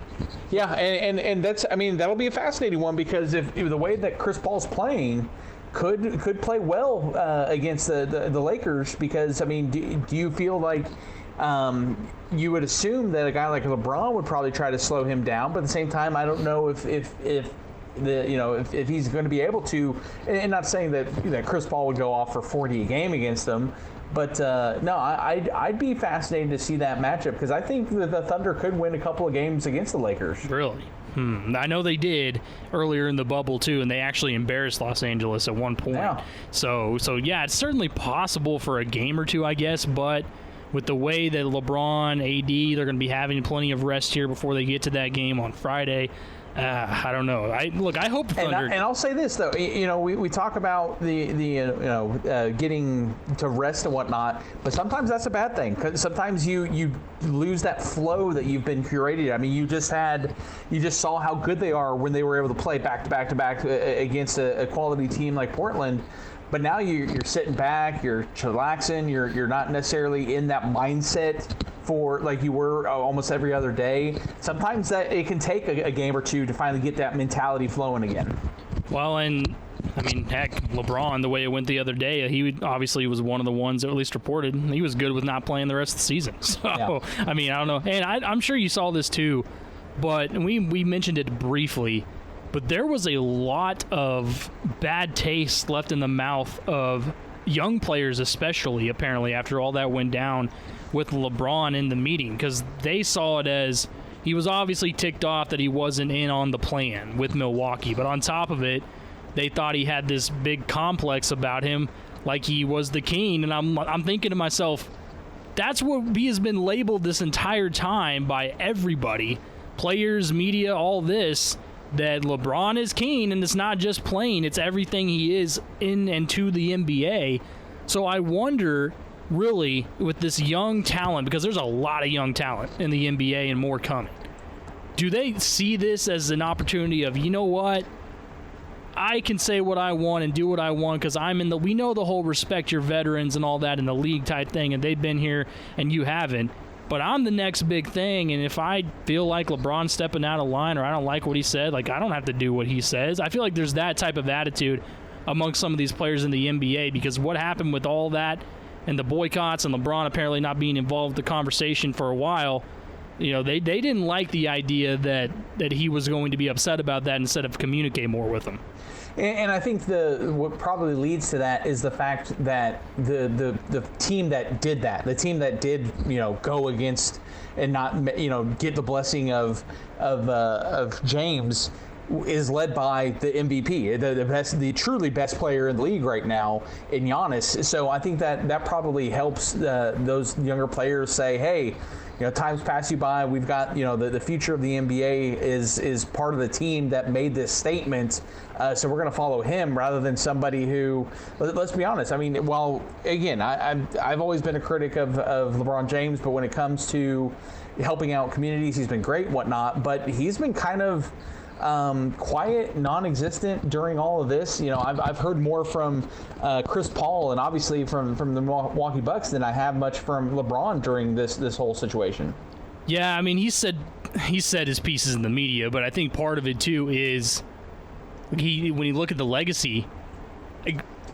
Yeah, and that's, that'll be a fascinating one, because if the way that Chris Paul's playing could play well against the Lakers, because do you feel like you would assume that a guy like LeBron would probably try to slow him down, but at the same time, I don't know if if he's going to be able to, and not saying that Chris Paul would go off for 40 a game against them, but no, I'd be fascinated to see that matchup because I think that the Thunder could win a couple of games against the Lakers. Really? I know they did earlier in the bubble too, and they actually embarrassed Los Angeles at one point. Yeah. So yeah, it's certainly possible for a game or two, I guess, but with the way that LeBron, AD, they're going to be having plenty of rest here before they get to that game on Friday. I don't know. I hope the Thunder. And I'll say this though, we talk about the getting to rest and whatnot, but sometimes that's a bad thing because sometimes you lose that flow that you've been curated. I mean, you just saw how good they are when they were able to play back to back against a quality team like Portland. But now you're sitting back, you're chillaxing, you're not necessarily in that mindset for like you were almost every other day. Sometimes that it can take a game or two to finally get that mentality flowing again. Well, and I mean, heck, LeBron, the way it went the other day, he obviously was one of the ones that at least reported he was good with not playing the rest of the season. So, yeah. I mean, I don't know. And I'm sure you saw this too, but we mentioned it briefly. But there was a lot of bad taste left in the mouth of young players, especially, apparently, after all that went down with LeBron in the meeting, because they saw it as he was obviously ticked off that he wasn't in on the plan with Milwaukee. But on top of it, they thought he had this big complex about him, like he was the king. And I'm thinking to myself, that's what he has been labeled this entire time by everybody, players, media, all this, that LeBron is king, and it's not just playing, it's everything he is in and to the NBA. So I wonder, really, with this young talent, because there's a lot of young talent in the NBA and more coming, do they see this as an opportunity of, you know what, I can say what I want and do what I want because we know the whole respect your veterans and all that in the league type thing, and they've been here and you haven't. But I'm the next big thing, and if I feel like LeBron's stepping out of line or I don't like what he said, like I don't have to do what he says. I feel like there's that type of attitude amongst some of these players in the NBA because what happened with all that and the boycotts and LeBron apparently not being involved in the conversation for a while, they didn't like the idea that he was going to be upset about that instead of communicate more with them. And I think what probably leads to that is the fact that the team that did that, the team that did go against and not get the blessing of James, is led by the MVP, the truly best player in the league right now in Giannis. So I think that probably helps those younger players say, hey, times pass you by. We've got, the future of the NBA is part of the team that made this statement. So we're going to follow him rather than somebody who, let's be honest. I mean, while, again, I've always been a critic of LeBron James, but when it comes to helping out communities, he's been great, whatnot. But he's been kind of quiet, non-existent during all of this. I've heard more from Chris Paul and obviously from the Milwaukee Bucks than I have much from LeBron during this whole situation. Yeah, I mean, he said his pieces in the media, but I think part of it too is when you look at the legacy,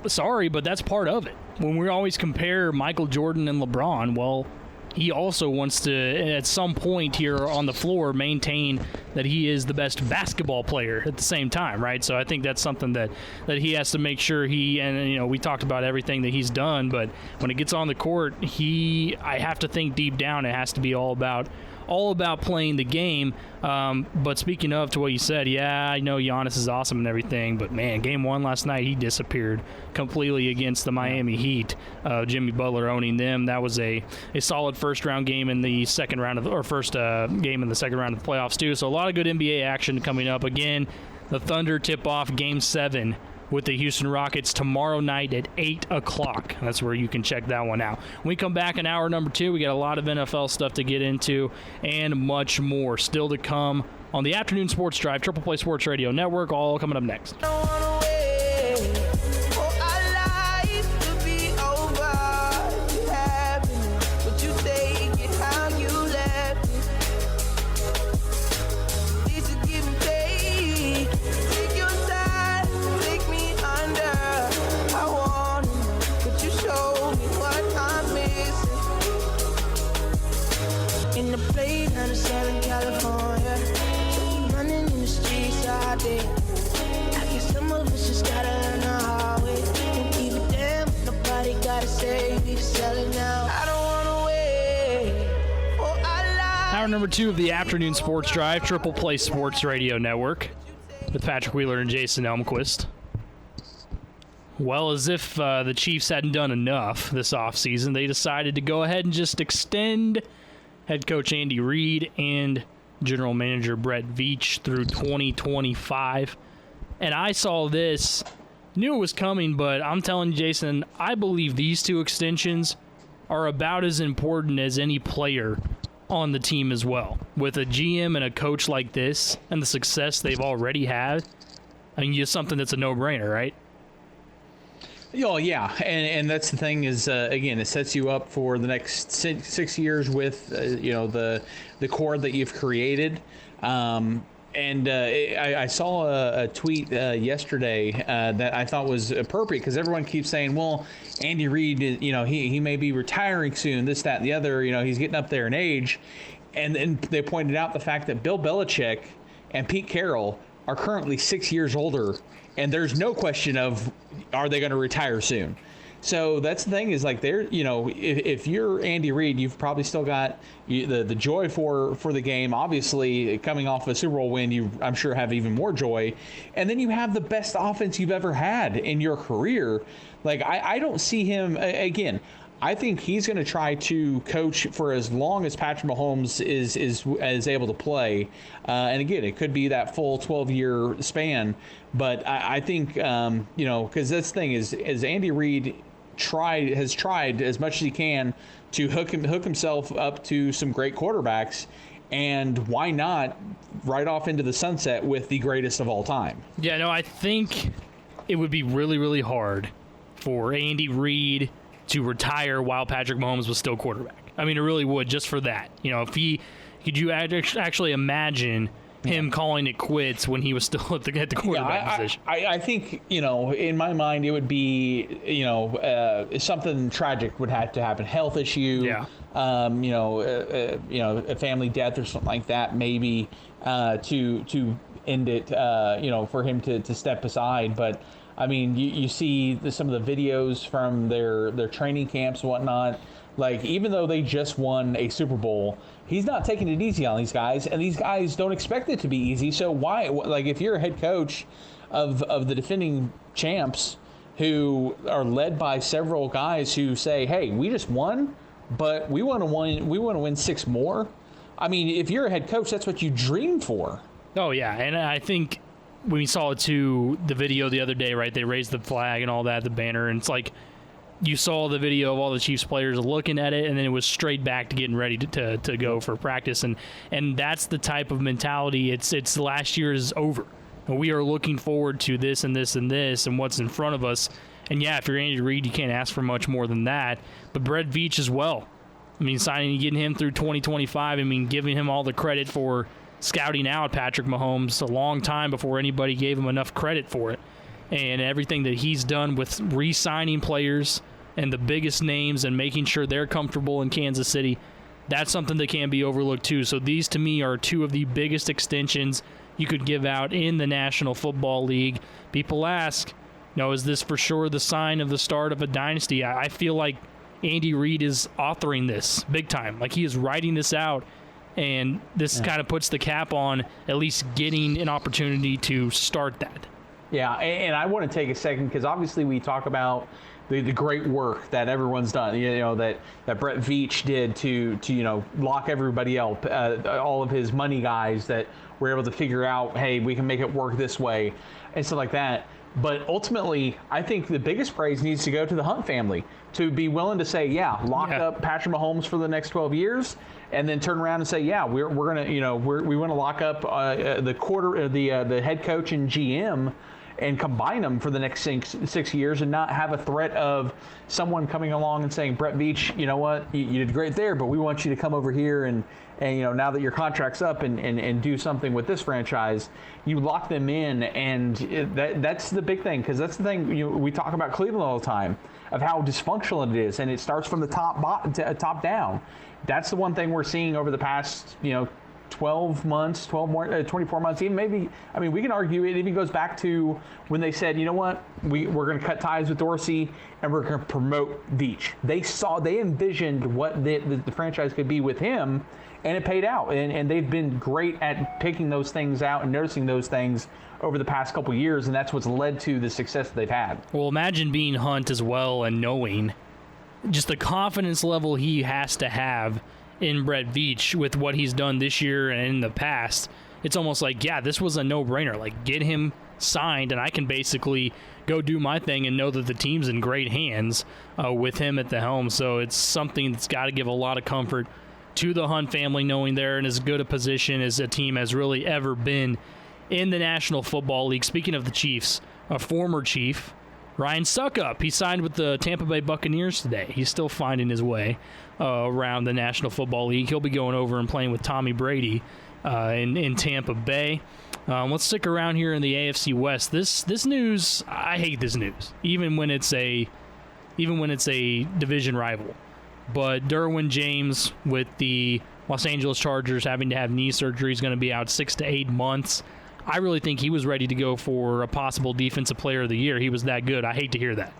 sorry, but that's part of it. When we always compare Michael Jordan and LeBron, well, he also wants to, at some point here on the floor, maintain that he is the best basketball player at the same time, right? So I think that's something that he has to make sure we talked about everything that he's done, but when it gets on the court, I have to think deep down it has to be all about playing the game. But speaking of to what you said, yeah, I know Giannis is awesome and everything, but man, game one last night, he disappeared completely against the Miami Heat. Jimmy Butler owning them. That was a solid first round game in the second round game in the second round of the playoffs too. So a lot of good NBA action coming up. Again, the Thunder tip off Game 7 with the Houston Rockets tomorrow night at 8 o'clock. That's where you can check that one out. When we come back in hour number 2, we got a lot of NFL stuff to get into and much more still to come on the Afternoon Sports Drive, Triple Play Sports Radio Network, all coming up next. Southern California, running in the streets all day. Elvis just gotta learn the hard way. Don't give a damn what nobody gotta say. We just sell it now. I don't wanna wait for our life. Hour number 2 of the afternoon sports drive, Triple Play Sports Radio Network, with Patrick Wheeler and Jason Elmquist. Well, as if the Chiefs hadn't done enough this offseason, they decided to go ahead and just extend head coach Andy Reid and general manager Brett Veach through 2025. And I saw this, knew it was coming, but I'm telling you, Jason, I believe these 2 extensions are about as important as any player on the team as well. With a GM and a coach like this and the success they've already had, I mean, just something that's a no-brainer, right? Oh, yeah, and that's the thing is, again, it sets you up for the next 6 years with, the core that you've created. I saw a tweet yesterday that I thought was appropriate because everyone keeps saying, well, Andy Reid, he may be retiring soon, this, that, and the other, he's getting up there in age. And then they pointed out the fact that Bill Belichick and Pete Carroll are currently 6 years older, and there's no question of are they going to retire soon. So that's the thing is like they're, if you're Andy Reid, you've probably still got the joy for the game. Obviously, coming off a Super Bowl win, you I'm sure have even more joy. And then you have the best offense you've ever had in your career. Like I don't see him again. I think he's going to try to coach for as long as Patrick Mahomes is able to play. And again, it could be that full 12-year span. But I think, because this thing is Andy Reid has tried as much as he can to hook himself up to some great quarterbacks. And why not right off into the sunset with the greatest of all time? Yeah, no, I think it would be really, really hard for Andy Reid to retire while Patrick Mahomes was still quarterback. I mean, it really would, just for that. Could you actually imagine him calling it quits when he was still at the quarterback position? I think, in my mind, it would be, something tragic would have to happen. Health issue, a family death or something like that, maybe to end it, for him to step aside. But I mean, you see some of the videos from their training camps and whatnot. Like, even though they just won a Super Bowl, he's not taking it easy on these guys, and these guys don't expect it to be easy. So why, like, if you're a head coach of the defending champs who are led by several guys who say, hey, we just won, but we want to win 6 more. I mean, if you're a head coach, that's what you dream for. Oh, yeah, and I think we saw it too, the video the other day, right? They raised the flag and all that, the banner, and it's like you saw the video of all the Chiefs players looking at it, and then it was straight back to getting ready to go for practice, and that's the type of mentality. It's last year is over. We are looking forward to this and this and this and what's in front of us. And yeah, if you're Andy Reid, you can't ask for much more than that. But Brett Veach as well. I mean, signing and getting him through 2025. I mean, giving him all the credit for scouting out Patrick Mahomes a long time before anybody gave him enough credit for it. And everything that he's done with re-signing players and the biggest names and making sure they're comfortable in Kansas City, that's something that can't be overlooked too. So these, to me, are 2 of the biggest extensions you could give out in the National Football League. People ask, is this for sure the sign of the start of a dynasty? I feel like Andy Reid is authoring this big time. Like, he is writing this out. And this kind of puts the cap on at least getting an opportunity to start that. Yeah, and I want to take a second because obviously we talk about the great work that everyone's done, that Brett Veach did to lock everybody up, all of his money guys that were able to figure out, hey, we can make it work this way and stuff like that. But ultimately, I think the biggest praise needs to go to the Hunt family to be willing to say, lock up Patrick Mahomes for the next 12 years, and then turn around and say, we're gonna, we want to lock up the head coach and GM and combine them for the next 6 years and not have a threat of someone coming along and saying, Brett Veach, you know what, you did great there, but we want you to come over here and now that your contract's up and do something with this franchise. You lock them in, and that's the big thing, because that's the thing we talk about Cleveland all the time, of how dysfunctional it is, and it starts from the top down. That's the one thing we're seeing over the past 2 12 months, 24 months, even maybe, I mean, we can argue it even goes back to when they said, you know what, we're going to cut ties with Dorsey and we're going to promote Veach. They envisioned what the franchise could be with him, and it paid out. And they've been great at picking those things out and noticing those things over the past couple years, and that's what's led to the success that they've had. Well, imagine being Hunt as well and knowing just the confidence level he has to have in Brett Veach with what he's done this year and in the past. It's almost like, yeah, this was a no-brainer. Like, get him signed, and I can basically go do my thing and know that the team's in great hands with him at the helm. So it's something that's got to give a lot of comfort to the Hunt family, knowing they're in as good a position as a team has really ever been in the National Football League. Speaking of the Chiefs, a former Chief, Ryan Suckup, he signed with the Tampa Bay Buccaneers today. He's still finding his way around the National Football League. He'll be going over and playing with Tommy Brady in Tampa Bay. Let's stick around here in the AFC West. This news, I hate this news, even when it's a division rival. But Derwin James with the Los Angeles Chargers having to have knee surgery is going to be out 6 to 8 months. I really think he was ready to go for a possible Defensive Player of the Year. He was that good. I hate to hear that.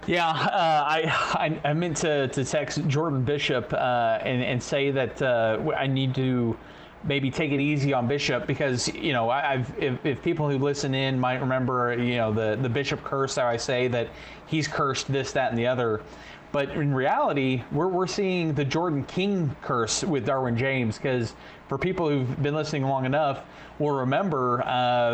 Yeah, I meant to text Jordan Bishop and say that I need to maybe take it easy on Bishop because, you know, if people who listen in might remember, you know, the Bishop curse, how I say that he's cursed this, that, and the other. But in reality, we're seeing the Jordan King curse with Derwin James, because for people who've been listening long enough will remember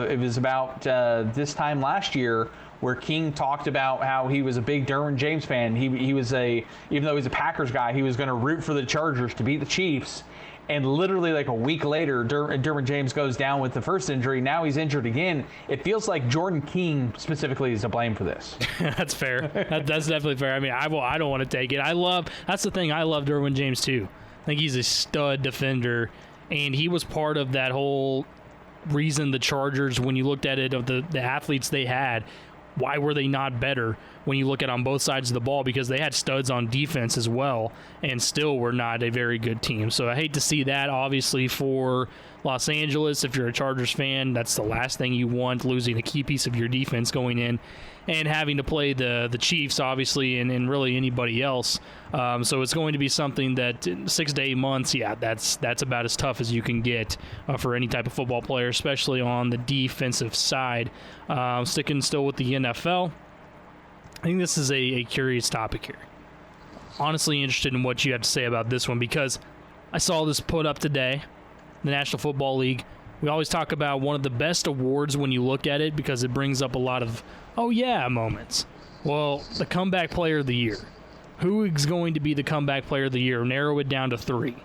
it was about this time last year where King talked about how he was a big Derwin James fan. He was even though he's a Packers guy, he was going to root for the Chargers to beat the Chiefs. And literally like a week later, Derwin James goes down with the first injury. Now he's injured again. It feels like Jordan King specifically is to blame for this. That's fair. That's definitely fair. I mean, I don't want to take it. That's the thing. I love Derwin James too. I think he's a stud defender, and he was part of that whole reason the Chargers, when you looked at it, of the athletes they had, why were they not better when you look at on both sides of the ball? Because they had studs on defense as well and still were not a very good team. So I hate to see that, obviously, for Los Angeles. If you're a Chargers fan, that's the last thing you want, losing a key piece of your defense going in and having to play the Chiefs, obviously, and really anybody else. So it's going to be something that 6 to 8 months, yeah, that's about as tough as you can get for any type of football player, especially on the defensive side. Sticking still with the NFL, I think this is a curious topic here. Honestly interested in what you have to say about this one, because I saw this put up today, the National Football League. We always talk about one of the best awards when you look at it because it brings up a lot of, oh yeah, moments. Well, the Comeback Player of the Year. Who is going to be the Comeback Player of the Year? Narrow it down to 3.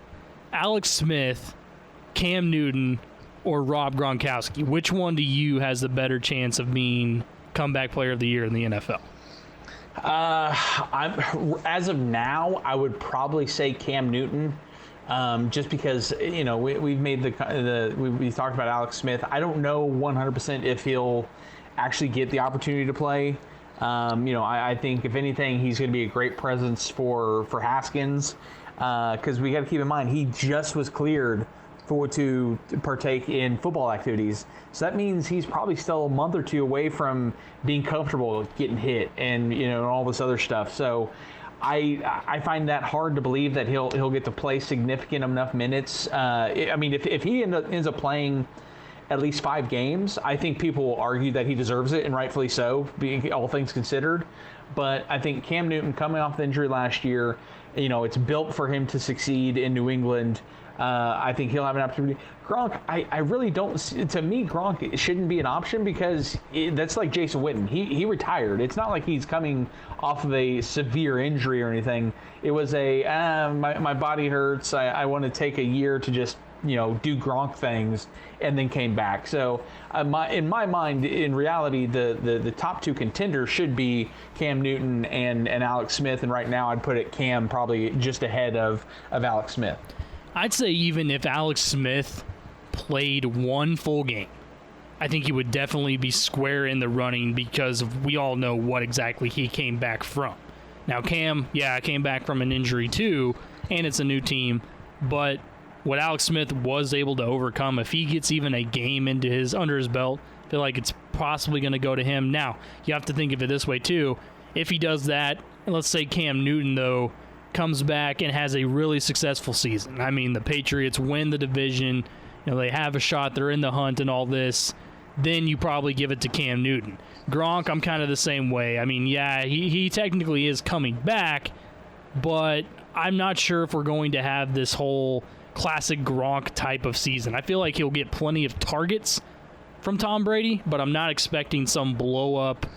Alex Smith, Cam Newton, or Rob Gronkowski. Which one to you has the better chance of being Comeback Player of the Year in the NFL? As of now, I would probably say Cam Newton. Just because, you know, we've made we talked about Alex Smith. I don't know 100% if he'll actually get the opportunity to play. You know, I think if anything, he's going to be a great presence for Haskins, because we got to keep in mind he just was cleared to partake in football activities. So that means he's probably still a month or two away from being comfortable getting hit and, you know, and all this other stuff. So I find that hard to believe that he'll get to play significant enough minutes. I mean, if he ends up playing at least 5 games, I think people will argue that he deserves it, and rightfully so, being all things considered. But I think Cam Newton, coming off the injury last year, you know, it's built for him to succeed in New England. I think he'll have an opportunity. Gronk, I really don't. To me, Gronk shouldn't be an option because that's like Jason Witten. He retired. It's not like he's coming off of a severe injury or anything. It was my body hurts. I want to take a year to just, you know, do Gronk things, and then came back. So in my mind, in reality, the top 2 contenders should be Cam Newton and Alex Smith. And right now, I'd put it Cam probably just ahead of Alex Smith. I'd say even if Alex Smith played 1 full game, I think he would definitely be square in the running because we all know what exactly he came back from. Now, Cam, yeah, came back from an injury too, and it's a new team, but what Alex Smith was able to overcome, if he gets even a game under his belt, I feel like it's possibly going to go to him. Now, you have to think of it this way, too. If he does that, and let's say Cam Newton, though, comes back and has a really successful season. I mean, the Patriots win the division. They have a shot. They're in the hunt and all this. Then you probably give it to Cam Newton. Gronk, I'm kind of the same way. I mean, yeah, he technically is coming back, but I'm not sure if we're going to have this whole classic Gronk type of season. I feel like he'll get plenty of targets from Tom Brady, but I'm not expecting some blow-up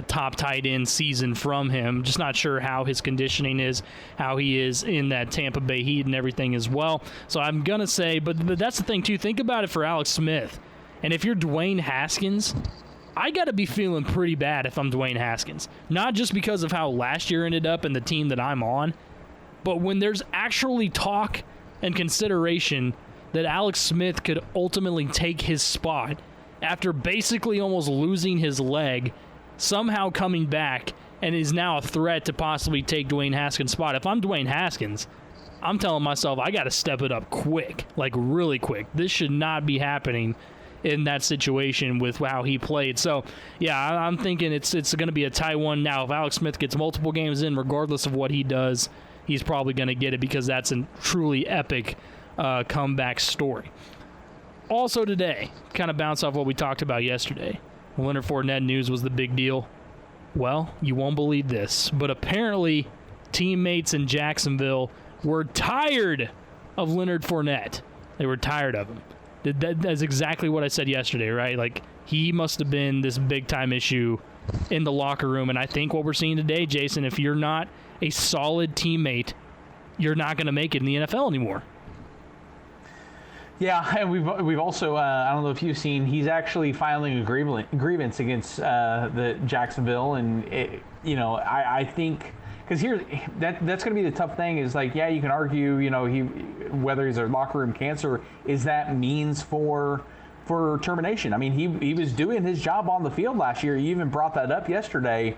top tight end season from him. Just not sure how his conditioning is, how he is in that Tampa Bay Heat and everything as well. So I'm going to say, but that's the thing too, think about it for Alex Smith. And if you're Dwayne Haskins, I got to be feeling pretty bad if I'm Dwayne Haskins. Not just because of how last year ended up and the team that I'm on, but when there's actually talk and consideration that Alex Smith could ultimately take his spot after basically almost losing his leg, somehow coming back, and is now a threat to possibly take Dwayne Haskins' spot. If I'm Dwayne Haskins, I'm telling myself I got to step it up quick, like really quick. This should not be happening in that situation with how he played. So, yeah, I'm thinking it's going to be a tight one. Now, if Alex Smith gets multiple games in, regardless of what he does, he's probably going to get it because that's a truly epic comeback story. Also today, kind of bounce off what we talked about yesterday, Leonard Fournette news was the big deal. Well, you won't believe this, but apparently teammates in Jacksonville were tired of Leonard Fournette. They were tired of him. That's exactly what I said yesterday, right? Like, he must have been this big-time issue in the locker room, and I think what we're seeing today, Jason, if you're not a solid teammate, you're not going to make it in the NFL anymore. Yeah, and we've also, I don't know if you've seen, he's actually filing a grievance against the Jacksonville, and I think, because that's going to be the tough thing is, like, yeah, you can argue, whether he's a locker room cancer, is that means for termination. I mean, he was doing his job on the field last year. You even brought that up yesterday.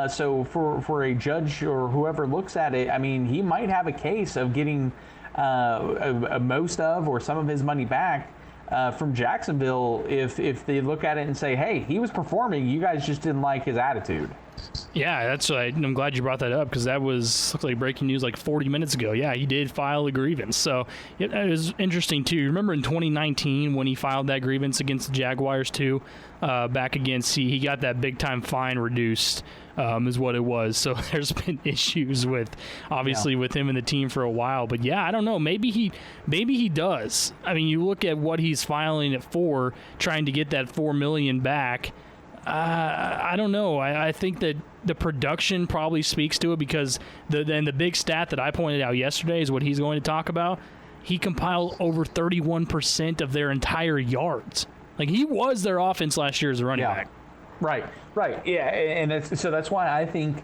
So for a judge or whoever looks at it, I mean, he might have a case of getting most of or some of his money back from Jacksonville if they look at it and say, hey, he was performing, you guys just didn't like his attitude. Yeah, that's right. I'm glad you brought that up because that looked like breaking news like 40 minutes ago. Yeah, he did file a grievance. So it was interesting, too. Remember in 2019 when he filed that grievance against the Jaguars, too, back against he got that big-time fine reduced is what it was. So there's been issues with him and the team for a while. But, yeah, I don't know. Maybe he does. I mean, you look at what he's filing it for, trying to get that $4 million back. I don't know. I think that the production probably speaks to it because the big stat that I pointed out yesterday is what he's going to talk about. He compiled over 31% of their entire yards. Like, he was their offense last year as a running back. Right. Yeah, and that's why I think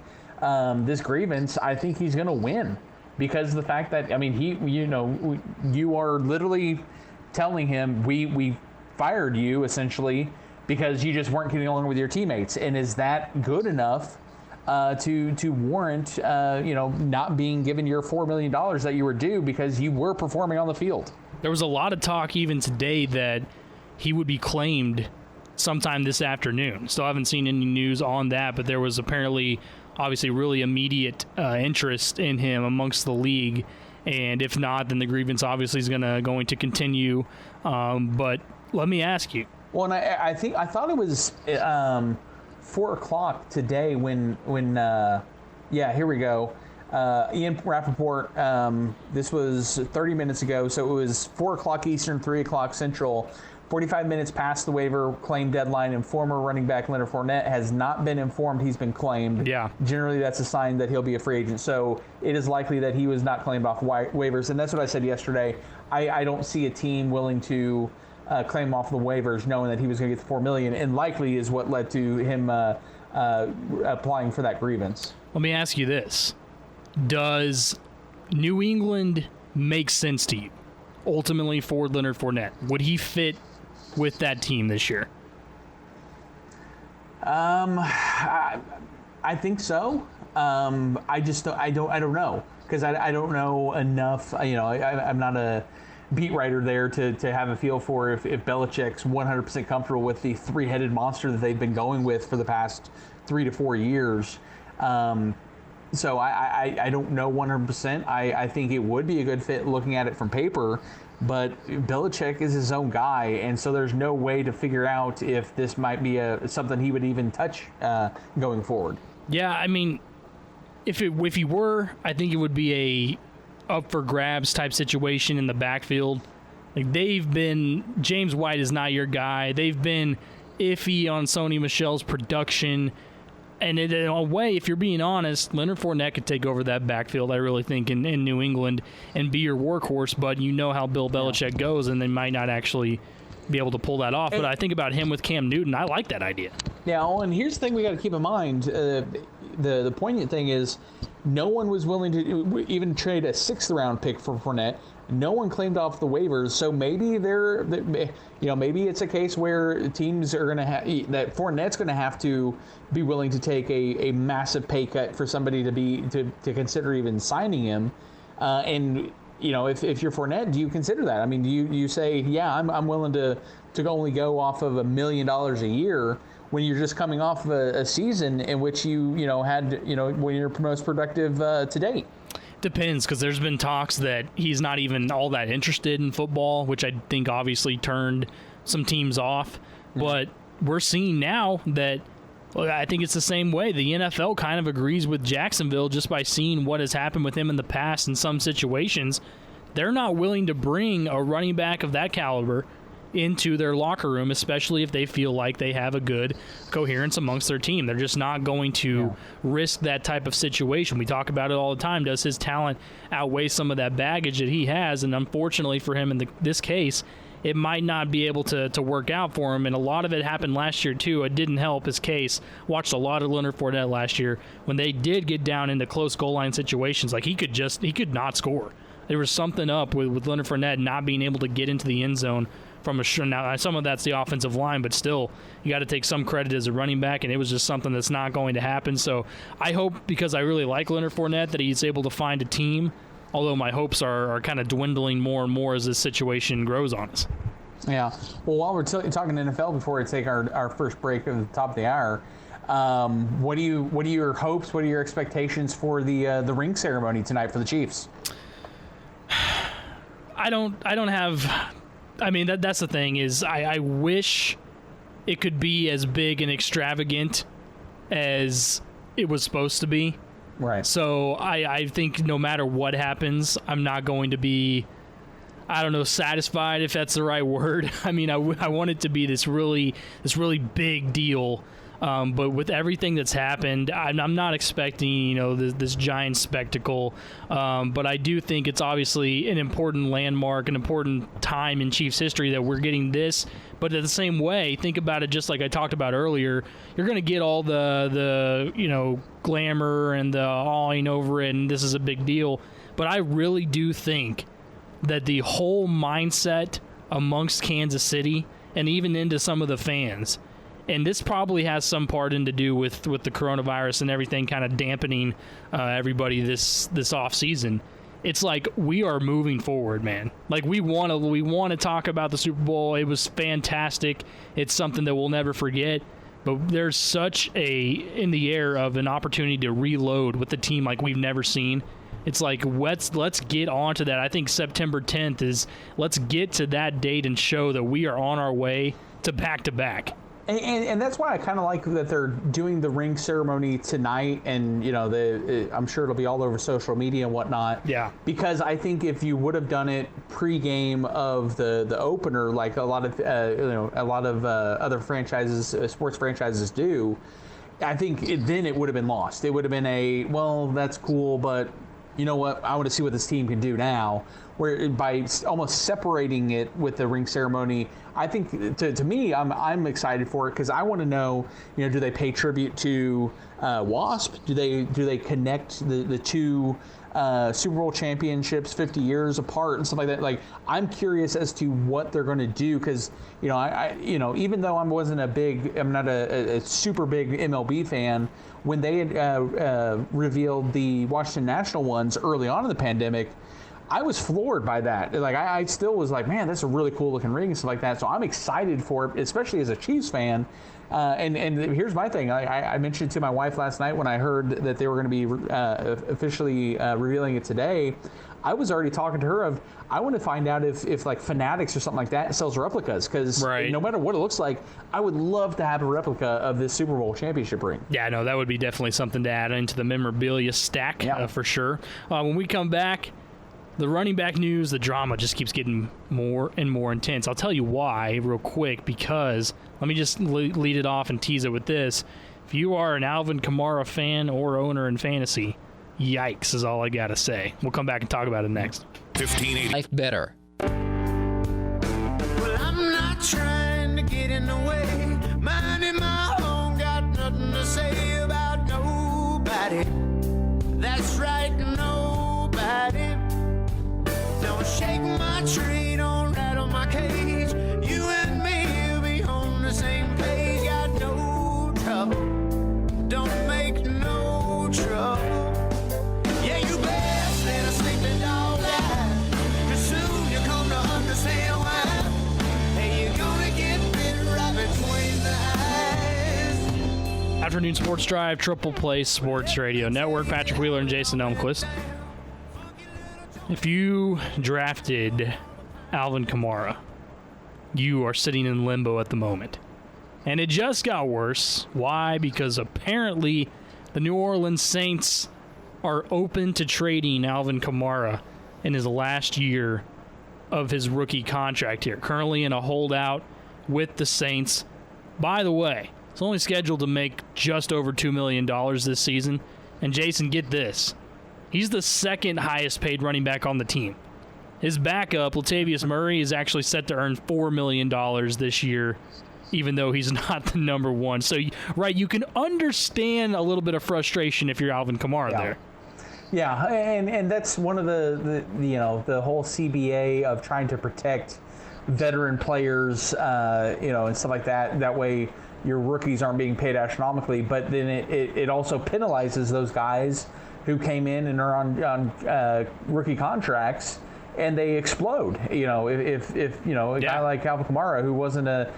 this grievance, I think he's going to win because of the fact that, I mean, you are literally telling him we fired you essentially because you just weren't getting along with your teammates. And is that good enough to warrant, not being given your $4 million that you were due because you were performing on the field? There was a lot of talk even today that he would be claimed sometime this afternoon. Still haven't seen any news on that, but there was apparently, obviously, really immediate interest in him amongst the league. And if not, then the grievance obviously is going to continue. But let me ask you. Well, and I thought it was 4 o'clock today when here we go. Ian Rappaport, this was 30 minutes ago, so it was 4 o'clock Eastern, 3 o'clock Central. 45 minutes past the waiver claim deadline, and former running back Leonard Fournette has not been informed he's been claimed. Yeah. Generally, that's a sign that he'll be a free agent. So it is likely that he was not claimed off waivers, and that's what I said yesterday. I don't see a team willing to claim off the waivers knowing that he was going to get the $4 million, and likely is what led to him applying for that grievance. Let me ask you this. Does New England make sense to you, ultimately, for Leonard Fournette? Would he fit with that team this year? I think so. I don't know because I don't know enough. I'm not beat writer there to have a feel for if Belichick's 100% comfortable with the three-headed monster that they've been going with for the past 3 to 4 years. So I don't know 100%. I think it would be a good fit looking at it from paper, but Belichick is his own guy, and so there's no way to figure out if this might be something he would even touch going forward. Yeah, I mean, if he were, I think it would be a up for grabs type situation in the backfield. Like James White is not your guy. They've been iffy on Sony Michel's production. And in a way, if you're being honest, Leonard Fournette could take over that backfield, I really think, in New England and be your workhorse. But you know how Bill Belichick goes, and they might not actually be able to pull that off. But I think about him with Cam Newton. I like that idea. Yeah, and here's the thing we got to keep in mind. The poignant thing is no one was willing to even trade a 6th-round pick for Fournette. No one claimed off the waivers, so maybe maybe it's a case where teams are going to have that Fournette's going to have to be willing to take a massive pay cut for somebody to consider even signing him. And if you're Fournette, do you consider that? I mean, do you say, yeah, I'm willing to only go off of $1 million a year when you're just coming off of a season in which you had when you're most productive to date? Depends, because there's been talks that he's not even all that interested in football, which I think obviously turned some teams off. Mm-hmm. But we're seeing now that I think it's the same way. The NFL kind of agrees with Jacksonville just by seeing what has happened with him in the past in some situations. They're not willing to bring a running back of that caliber into their locker room, especially if they feel like they have a good coherence amongst their team. They're just not going to risk that type of situation. We talk about it all the time. Does his talent outweigh some of that baggage that he has? And unfortunately for him in this case, it might not be able to work out for him. And a lot of it happened last year too. It didn't help his case. Watched a lot of Leonard Fournette last year when they did get down into close goal line situations. Like he could not score. There was something up with Leonard Fournette not being able to get into the end zone from now, some of that's the offensive line, but still, you got to take some credit as a running back, and it was just something that's not going to happen. So I hope, because I really like Leonard Fournette, that he's able to find a team, although my hopes are kind of dwindling more and more as this situation grows on us. Yeah. Well, while we're talking NFL, before we take our first break at the top of the hour, what are your hopes, what are your expectations for the ring ceremony tonight for the Chiefs? I don't have... I mean, that's the thing is I wish it could be as big and extravagant as it was supposed to be. Right. So I think no matter what happens, I'm not going to be, satisfied, if that's the right word. I mean, I want it to be this really big deal. But with everything that's happened, I'm not expecting, this giant spectacle. But I do think it's obviously an important landmark, an important time in Chiefs history that we're getting this. But in the same way, think about it just like I talked about earlier. You're going to get all the glamour and the awing over it, and this is a big deal. But I really do think that the whole mindset amongst Kansas City and even into some of the fans, and this probably has some part to do with the coronavirus and everything kind of dampening everybody this off season. It's like we are moving forward, man. Like we want to talk about the Super Bowl. It was fantastic. It's something that we'll never forget. But there's such in the air of an opportunity to reload with the team like we've never seen. It's like let's get on to that. I think September 10th is let's get to that date and show that we are on our way to back-to-back. And that's why I kind of like that they're doing the ring ceremony tonight, and I'm sure it'll be all over social media and whatnot. Yeah. Because I think if you would have done it pre-game of the opener, like a lot of other franchises, sports franchises do, I think then it would have been lost. It would have been that's cool, but you know what? I want to see what this team can do now. Where by almost separating it with the ring ceremony, I think to me, I'm excited for it because I want to know, do they pay tribute to Wasp? Do they connect the two Super Bowl championships 50 years apart and stuff like that? Like, I'm curious as to what they're going to do because I even though I'm not a super big MLB fan, when they had revealed the Washington National ones early on in the pandemic, I was floored by that. Like, I still was like, man, that's a really cool looking ring and stuff like that. So I'm excited for it, especially as a Chiefs fan. And here's my thing. I mentioned it to my wife last night when I heard that they were going to be officially revealing it today. I was already talking to her of, I want to find out if like Fanatics or something like that sells replicas, because no matter what it looks like, I would love to have a replica of this Super Bowl championship ring. Yeah, no, that would be definitely something to add into the memorabilia stack for sure. When we come back, the running back news, the drama just keeps getting more and more intense. I'll tell you why real quick, because let me just lead it off and tease it with this. If you are an Alvin Kamara fan or owner in fantasy, yikes is all I got to say. We'll come back and talk about it next. 1580. Life better. Well, I'm not trying to get in the way. Minding my own, got nothing to say about nobody. That's right, nobody. Don't shake my tree, don't rattle my cage. You and me will be on the same page. Got no trouble, don't make no trouble. Yeah, you best let a sleeping dog lie, 'cause soon you come to understand why. Hey, you're gonna get bit right between the eyes. Afternoon Sports Drive, Triple Play Sports Radio Network. Patrick Wheeler and Jason Elmquist. If you drafted Alvin Kamara, you are sitting in limbo at the moment. And it just got worse. Why? Because apparently the New Orleans Saints are open to trading Alvin Kamara in his last year of his rookie contract here. Currently in a holdout with the Saints. By the way, it's only scheduled to make just over $2 million this season. And Jason, get this. He's the second highest paid running back on the team. His backup, Latavius Murray, is actually set to earn $4 million this year, even though he's not the number one. So, right, you can understand a little bit of frustration if you're Alvin Kamara there. Yeah, and that's one of the whole CBA of trying to protect veteran players, and stuff like that. That way your rookies aren't being paid astronomically, but then it also penalizes those guys who came in and are on rookie contracts, and they explode. If a guy like Alvin Kamara, who wasn't a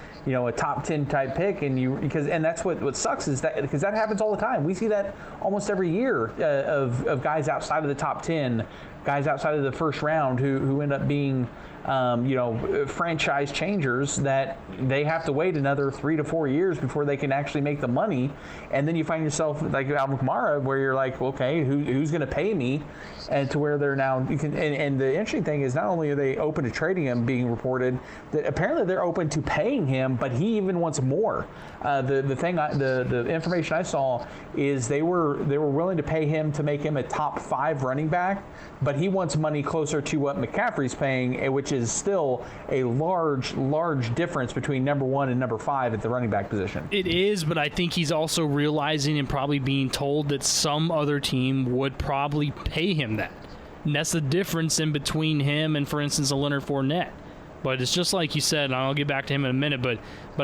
top 10 type pick, and that's what sucks is that, because that happens all the time. We see that almost every year of guys outside of the top 10, guys outside of the first round who end up being franchise changers, that they have to wait another 3 to 4 years before they can actually make the money. And then you find yourself like Alvin Kamara, where you're like, okay, who's going to pay me? And to where they're now, and the interesting thing is, not only are they open to trading him, being reported, that apparently they're open to paying him, but he even wants more. The information I saw is they were willing to pay him to make him a top 5 running back, but he wants money closer to what McCaffrey's paying, which is still a large difference between number 1 and number 5 at the running back position. It is, but I think he's also realizing and probably being told that some other team would probably pay him that. And that's the difference in between him and, for instance, a Leonard Fournette. But it's just like you said, and I'll get back to him in a minute, but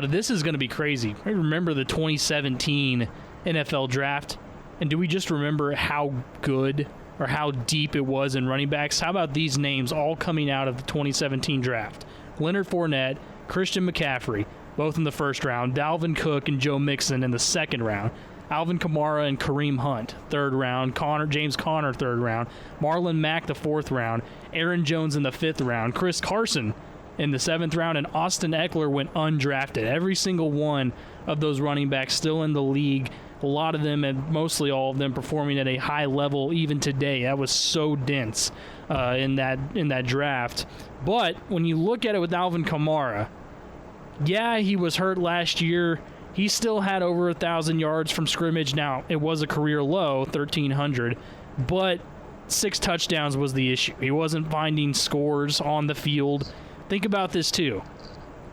this is going to be crazy. I remember the 2017 NFL draft, and do we just remember how good or how deep it was in running backs? How about these names all coming out of the 2017 draft? Leonard Fournette, Christian McCaffrey, both in the first round, Dalvin Cook and Joe Mixon in the second round, Alvin Kamara and Kareem Hunt, third round, James Conner, third round, Marlon Mack, the fourth round, Aaron Jones in the fifth round, Chris Carson in the seventh round, and Austin Eckler went undrafted. Every single one of those running backs still in the league. A lot of them, and mostly all of them, performing at a high level even today. That was so dense in that draft. But when you look at it with Alvin Kamara, yeah, he was hurt last year. He still had over 1,000 yards from scrimmage. Now, it was a career low, 1,300, but 6 touchdowns was the issue. He wasn't finding scores on the field. Think about this, too.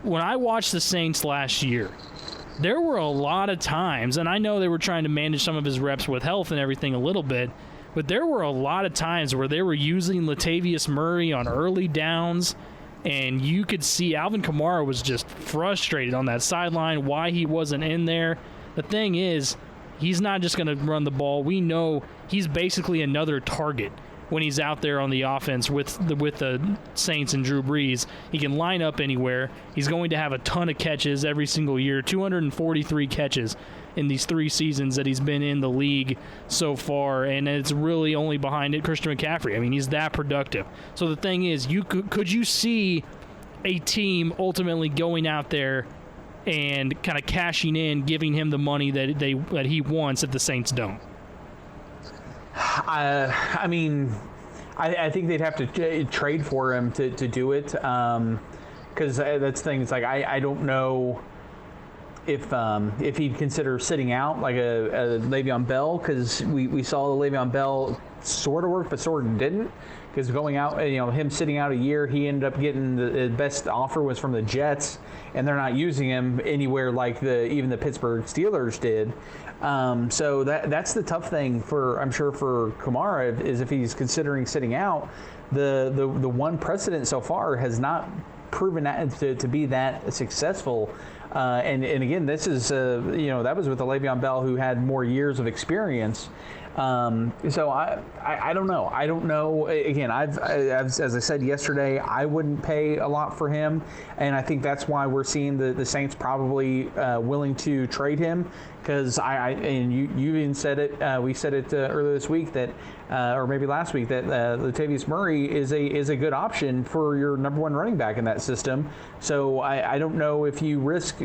When I watched the Saints last year, there were a lot of times, and I know they were trying to manage some of his reps with health and everything a little bit, but there were a lot of times where they were using Latavius Murray on early downs, and you could see Alvin Kamara was just frustrated on that sideline, why he wasn't in there. The thing is, he's not just going to run the ball. We know he's basically another target. when he's out there on the offense with the Saints and Drew Brees. He can line up anywhere. He's going to have a ton of catches every single year, 243 catches in these 3 seasons that he's been in the league so far, and it's really only behind it Christian McCaffrey. I mean, he's that productive. So the thing is, could you see a team ultimately going out there and kind of cashing in, giving him the money that he wants if the Saints don't? I mean, I think they'd have to trade for him to do it, because that's the thing. It's like I don't know if he'd consider sitting out like a Le'Veon Bell, because we saw the Le'Veon Bell sort of work but sort of didn't, because going out, him sitting out a year, he ended up getting the best offer was from the Jets, and they're not using him anywhere like even the Pittsburgh Steelers did. So that's the tough thing I'm sure for Kamara, is if he's considering sitting out. The one precedent so far has not proven that to be that successful. And again, this is that was with the Le'Veon Bell, who had more years of experience. So I don't know. I don't know. Again, as I said yesterday, I wouldn't pay a lot for him, and I think that's why we're seeing the Saints probably willing to trade him. Because and you even said it. We said it earlier this week that, or maybe last week, that Latavius Murray is a good option for your number 1 running back in that system. So I don't know if you risk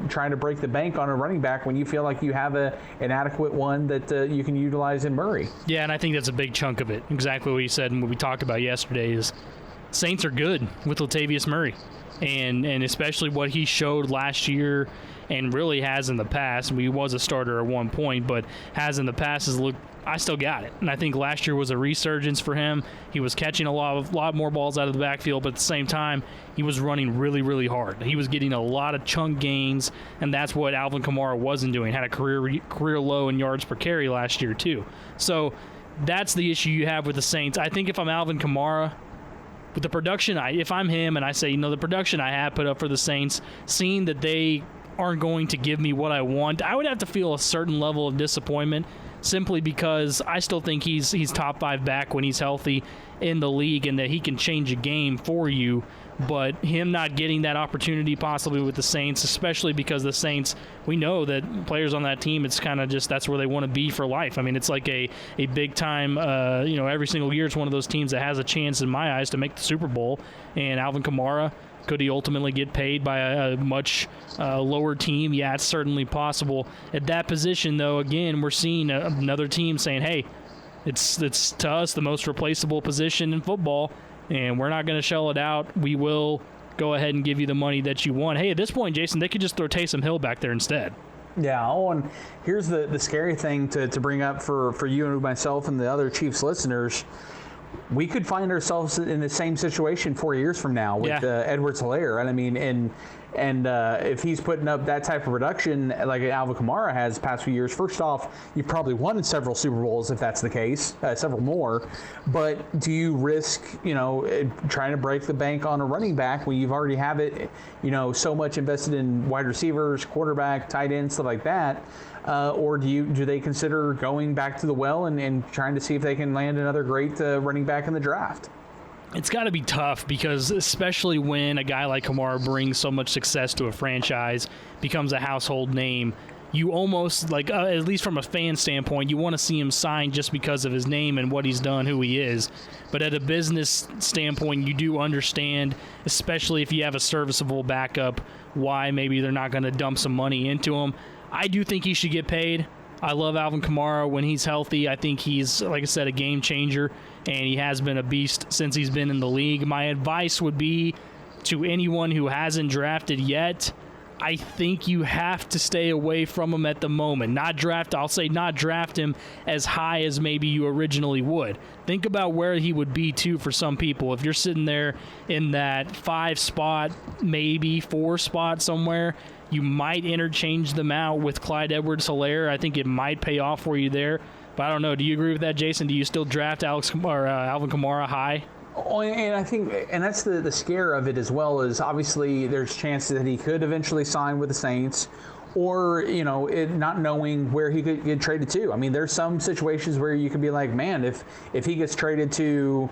trying to break the bank on a running back when you feel like you have an adequate one that you can utilize in Murray. Yeah, and I think that's a big chunk of it. Exactly what you said and what we talked about yesterday is Saints are good with Latavius Murray, and especially what he showed last year. And really has in the past. He was a starter at one point, but has in the past is look. I still got it, and I think last year was a resurgence for him. He was catching a lot more balls out of the backfield, but at the same time, he was running really, really hard. He was getting a lot of chunk gains, and that's what Alvin Kamara wasn't doing. Had a career low in yards per carry last year too. So that's the issue you have with the Saints. I think if I'm Alvin Kamara, with the production, if I'm him, and I say the production I have put up for the Saints, seeing that they aren't going to give me what I want, I would have to feel a certain level of disappointment, simply because I still think he's top 5 back when he's healthy in the league, and that he can change a game for you. But him not getting that opportunity possibly with the Saints, especially because the Saints, we know that players on that team, it's kind of just that's where they want to be for life. I mean, it's like a big time, every single year it's one of those teams that has a chance in my eyes to make the Super Bowl. And Alvin Kamara, could he ultimately get paid by a much lower team? Yeah, it's certainly possible. At that position, though, again, we're seeing another team saying, hey, it's to us the most replaceable position in football, and we're not going to shell it out. We will go ahead and give you the money that you want. Hey, at this point, Jason, they could just throw Taysom Hill back there instead. Yeah, and here's the scary thing to bring up for you and myself and the other Chiefs listeners. We could find ourselves in the same situation 4 years from now with Edwards-Helaire. And I mean, and if he's putting up that type of production like Alvin Kamara has the past few years, first off, you've probably won several Super Bowls if that's the case, several more. But do you risk, trying to break the bank on a running back when you've already have it, so much invested in wide receivers, quarterback, tight ends, stuff like that? Or do they consider going back to the well and trying to see if they can land another great running back in the draft? It's got to be tough, because especially when a guy like Kamara brings so much success to a franchise, becomes a household name, you almost, at least from a fan standpoint, you want to see him sign just because of his name and what he's done, who he is. But at a business standpoint, you do understand, especially if you have a serviceable backup, why maybe they're not going to dump some money into him. I do think he should get paid. I love Alvin Kamara when he's healthy. I think he's, like I said, a game changer, and he has been a beast since he's been in the league. My advice would be to anyone who hasn't drafted yet, I think you have to stay away from him at the moment. Not draft him as high as maybe you originally would. Think about where he would be, too, for some people. If you're sitting there in that 5 spot, maybe 4 spot somewhere, you might interchange them out with Clyde Edwards-Helaire. I think it might pay off for you there. But I don't know. Do you agree with that, Jason? Do you still draft Alvin Kamara high? Oh, and I think, and that's the scare of it as well, is obviously there's chances that he could eventually sign with the Saints, or not knowing where he could get traded to. I mean, there's some situations where you could be like, man, if he gets traded to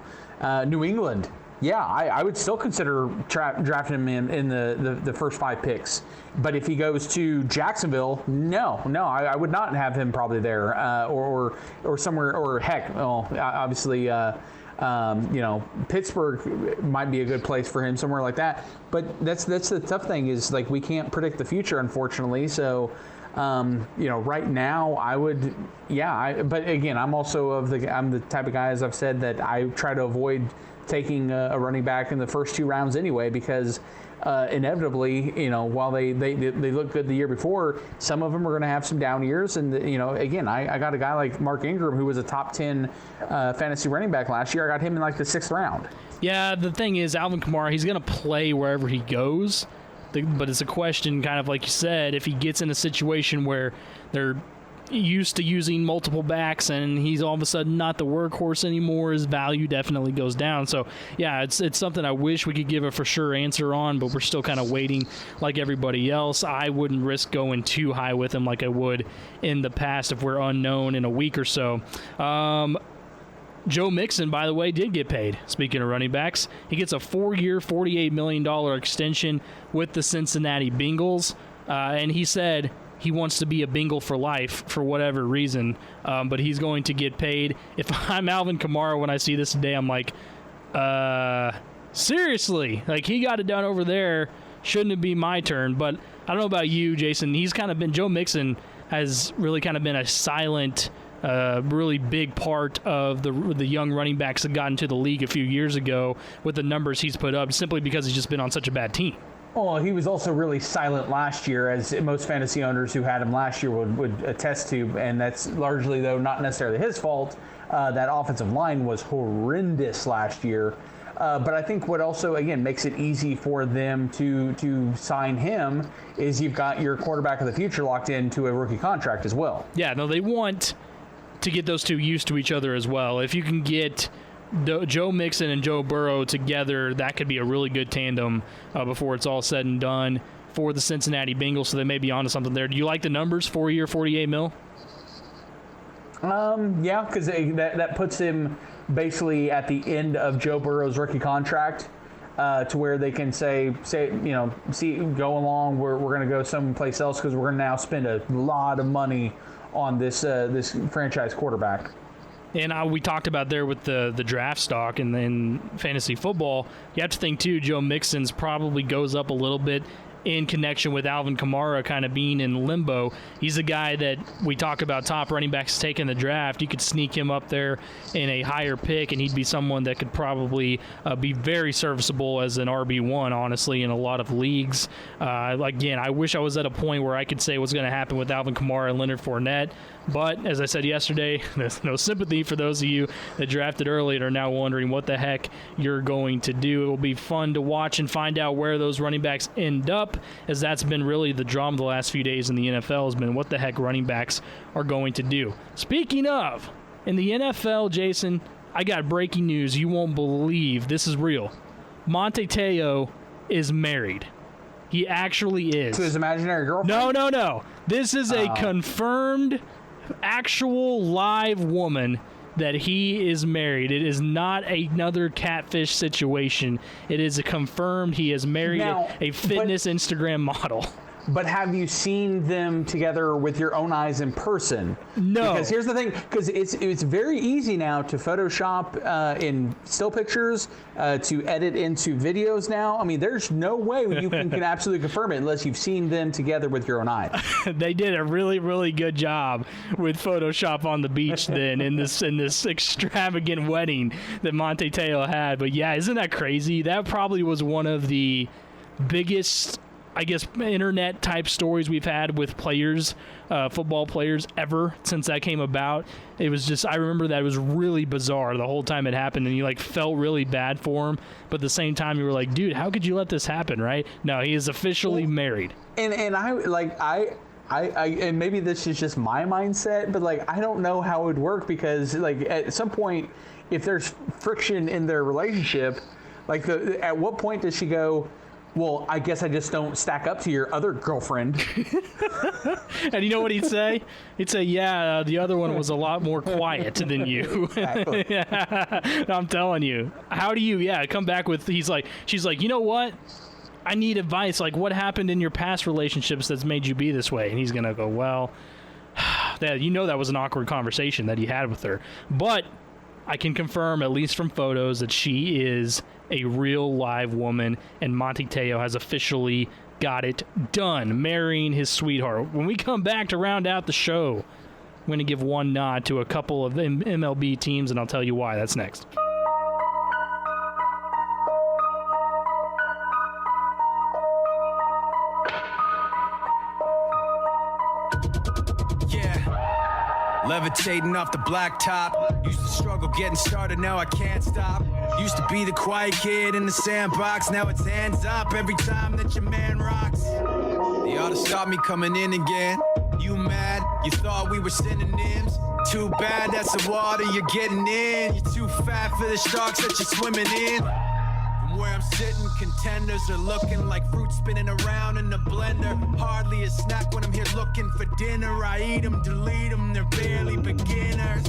New England, yeah, I would still consider drafting him in the first 5 picks. But if he goes to Jacksonville, no, I would not have him probably there, or somewhere, or heck, well, obviously, Pittsburgh might be a good place for him, somewhere like that. But that's the tough thing is, like, we can't predict the future, unfortunately. So, right now I would, but again, I'm the type of guy, as I've said, that I try to avoid taking a running back in the first 2 rounds anyway, because inevitably, while they look good the year before, some of them are going to have some down years. And, again, I got a guy like Mark Ingram, who was a top 10 fantasy running back last year. I got him in like the 6th round. Yeah, the thing is, Alvin Kamara, he's going to play wherever he goes. But it's a question, kind of like you said, if he gets in a situation where they're used to using multiple backs and he's all of a sudden not the workhorse anymore, his value definitely goes down. So yeah, it's something I wish we could give a for sure answer on, but we're still kind of waiting like everybody else. I wouldn't risk going too high with him like I would in the past if we're unknown in a week or so. Joe Mixon, by the way, did get paid. Speaking of running backs, he gets a 4-year, $48 million extension with the Cincinnati Bengals, and he said he wants to be a Bengal for life for whatever reason, but he's going to get paid. If I'm Alvin Kamara, when I see this today, I'm like, seriously? Like, he got it done over there. Shouldn't it be my turn? But I don't know about you, Jason. Joe Mixon has really kind of been a silent, really big part of the young running backs that got into the league a few years ago with the numbers he's put up, simply because he's just been on such a bad team. Well, he was also really silent last year, as most fantasy owners who had him last year would attest to, and that's largely, though, not necessarily his fault. That offensive line was horrendous last year. But I think what also, again, makes it easy for them to sign him is you've got your quarterback of the future locked into a rookie contract as well. Yeah, no, they want to get those two used to each other as well. If you can get Joe Mixon and Joe Burrow together, that could be a really good tandem before it's all said and done for the Cincinnati Bengals, so they may be onto something there. Do you like the numbers, 4-year, $48 million? Yeah, because that puts him basically at the end of Joe Burrow's rookie contract, to where they can say, go along, we're going to go someplace else because we're going to now spend a lot of money on this franchise quarterback. And we talked about there with the draft stock and then fantasy football, you have to think, too, Joe Mixon's probably goes up a little bit in connection with Alvin Kamara kind of being in limbo. He's a guy that we talk about top running backs taking the draft. You could sneak him up there in a higher pick, and he'd be someone that could probably be very serviceable as an RB1, honestly, in a lot of leagues. Again, I wish I was at a point where I could say what's going to happen with Alvin Kamara and Leonard Fournette. But, as I said yesterday, there's no sympathy for those of you that drafted early and are now wondering what the heck you're going to do. It will be fun to watch and find out where those running backs end up, as that's been really the drama the last few days in the NFL, has been what the heck running backs are going to do. Speaking of, in the NFL, Jason, I got breaking news. You won't believe this is real. Manti Te'o is married. He actually is. To his imaginary girlfriend? No. This is a confirmed, actual live woman that he is married. It is not another catfish situation. It is a confirmed he has married a fitness Instagram model. But have you seen them together with your own eyes in person? No. Because here's the thing, because it's very easy now to Photoshop in still pictures, to edit into videos now. I mean, there's no way you can absolutely confirm it unless you've seen them together with your own eyes. They did a really, really good job with Photoshop on the beach then in this extravagant wedding that Manti Te'o had. But yeah, isn't that crazy? That probably was one of the biggest, I guess, internet type stories we've had with players, football players, ever since that came about. It was just, I remember that it was really bizarre the whole time it happened, and you felt really bad for him, but at the same time you were like, dude, how could you let this happen, right? No, he is officially married. And I and maybe this is just my mindset, but I don't know how it would work, because at some point, if there's friction in their relationship, at what point does she go, well, I guess I just don't stack up to your other girlfriend. And you know what he'd say? He'd say, yeah, the other one was a lot more quiet than you. Exactly. Yeah, I'm telling you. How do you, come back with, she's like, you know what? I need advice. Like, what happened in your past relationships that's made you be this way? And he's going to go, well, that was an awkward conversation that he had with her. But I can confirm, at least from photos, that she is a real live woman, and Monty Teo has officially got it done, marrying his sweetheart. When we come back to round out the show, I'm going to give one nod to a couple of MLB teams, and I'll tell you why. That's next. Levitating off the blacktop. Used to struggle getting started, now I can't stop. Used to be the quiet kid in the sandbox, now it's hands up every time that your man rocks. They ought to stop me coming in again. You mad? You thought we were synonyms? Too bad that's the water you're getting in. You're too fat for the sharks that you're swimming in. From where I'm sitting, contenders are looking like fruit spinning around in the blender. Hardly a snack when I'm here looking for dinner. I eat them, delete them, they're barely beginners.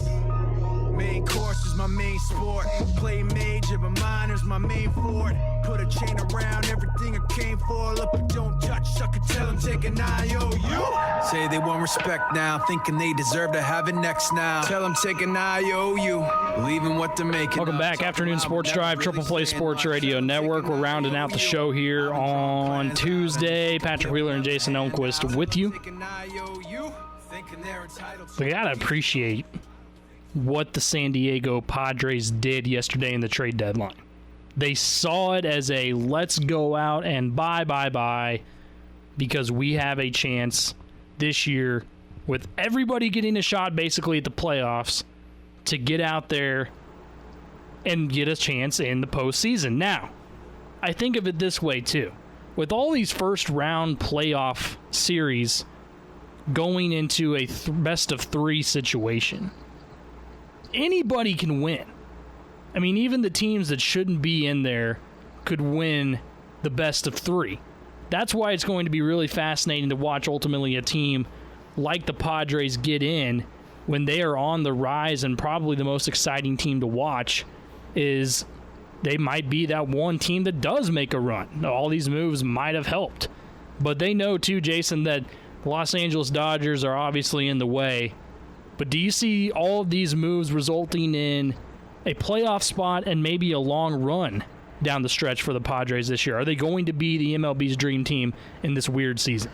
Main course is my main sport. Play major, but minor's my main fort. Put a chain around everything I came for. Look, but don't touch, sucker, tell them take an IOU. Say they want respect now, thinking they deserve to have it next now. Tell them take an IOU, believing what they're making. Welcome back, Afternoon Sports Drive, Triple Play Sports Radio Network. We're rounding out the show here on Tuesday. Patrick Wheeler and Jason Elmquist with you. We gotta appreciate what the San Diego Padres did yesterday in the trade deadline. They saw it as a let's go out and buy, because we have a chance this year with everybody getting a shot basically at the playoffs to get out there and get a chance in the postseason. Now, I think of it this way too. With all these first round playoff series going into a best of 3 situation, anybody can win. I mean, even the teams that shouldn't be in there could win the best of 3. That's why it's going to be really fascinating to watch ultimately a team like the Padres get in when they are on the rise, and probably the most exciting team to watch is they might be that one team that does make a run. All these moves might have helped. But they know too, Jason, that the Los Angeles Dodgers are obviously in the way. But do you see all of these moves resulting in a playoff spot and maybe a long run down the stretch for the Padres this year? Are they going to be the MLB's dream team in this weird season?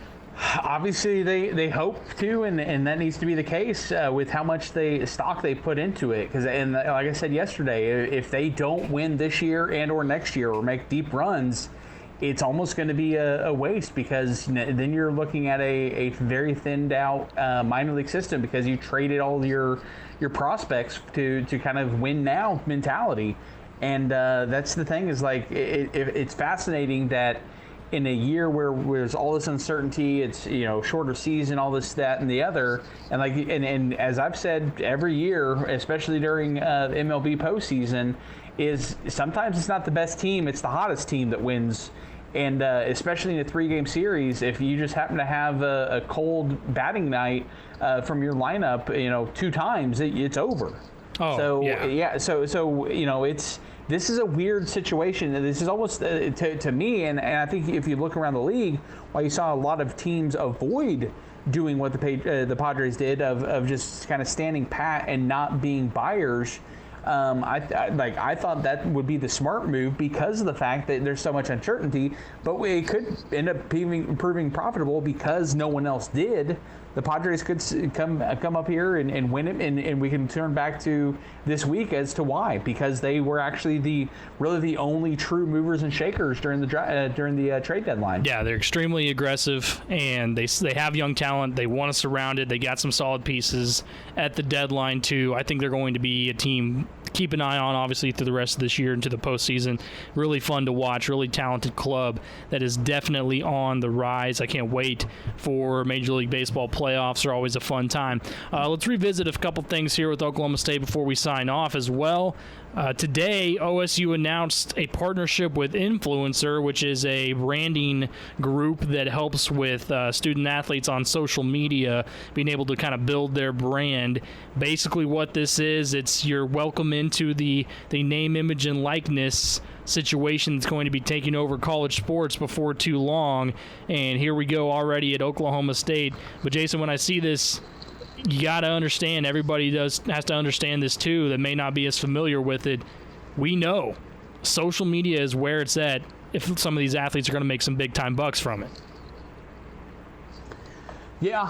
Obviously, they hope to, and that needs to be the case with how much stock they put into it. Because, and like I said yesterday, if they don't win this year and or next year or make deep runs, it's almost going to be a waste, because then you're looking at a very thinned out minor league system, because you traded all your prospects to kind of win now mentality. And that's the thing, is like it's fascinating that in a year where there's all this uncertainty, it's shorter season, all this, that, and the other, and as I've said every year, especially during MLB postseason, is sometimes it's not the best team, it's the hottest team that wins. And especially in a 3-game series, if you just happen to have a cold batting night from your lineup, 2 times, it's over. Oh, so yeah. So this is a weird situation. This is almost to me, and I think if you look around the league, why you saw a lot of teams avoid doing what the Padres did of just kind of standing pat and not being buyers. I thought that would be the smart move because of the fact that there's so much uncertainty, but it could end up proving profitable because no one else did. The Padres could come up here and win it, and we can turn back to this week as to why, because they were actually the only true movers and shakers during the trade deadline. Yeah, they're extremely aggressive, and they have young talent. They want to surround it. They got some solid pieces at the deadline too. I think they're going to be a team to keep an eye on, obviously, through the rest of this year into the postseason. Really fun to watch. Really talented club that is definitely on the rise. I can't wait for Major League Baseball playoffs. Are always a fun time. Let's revisit a couple things here with Oklahoma State before we sign off as well. Today, OSU announced a partnership with Influencer, which is a branding group that helps with student athletes on social media being able to kind of build their brand. Basically what this is, it's your welcome into the name, image, and likeness situation that's going to be taking over college sports before too long. And here we go already at Oklahoma State. But Jason, when I see this, you got to understand, everybody has to understand this too, that may not be as familiar with it. We know social media is where it's at if some of these athletes are going to make some big-time bucks from it. Yeah,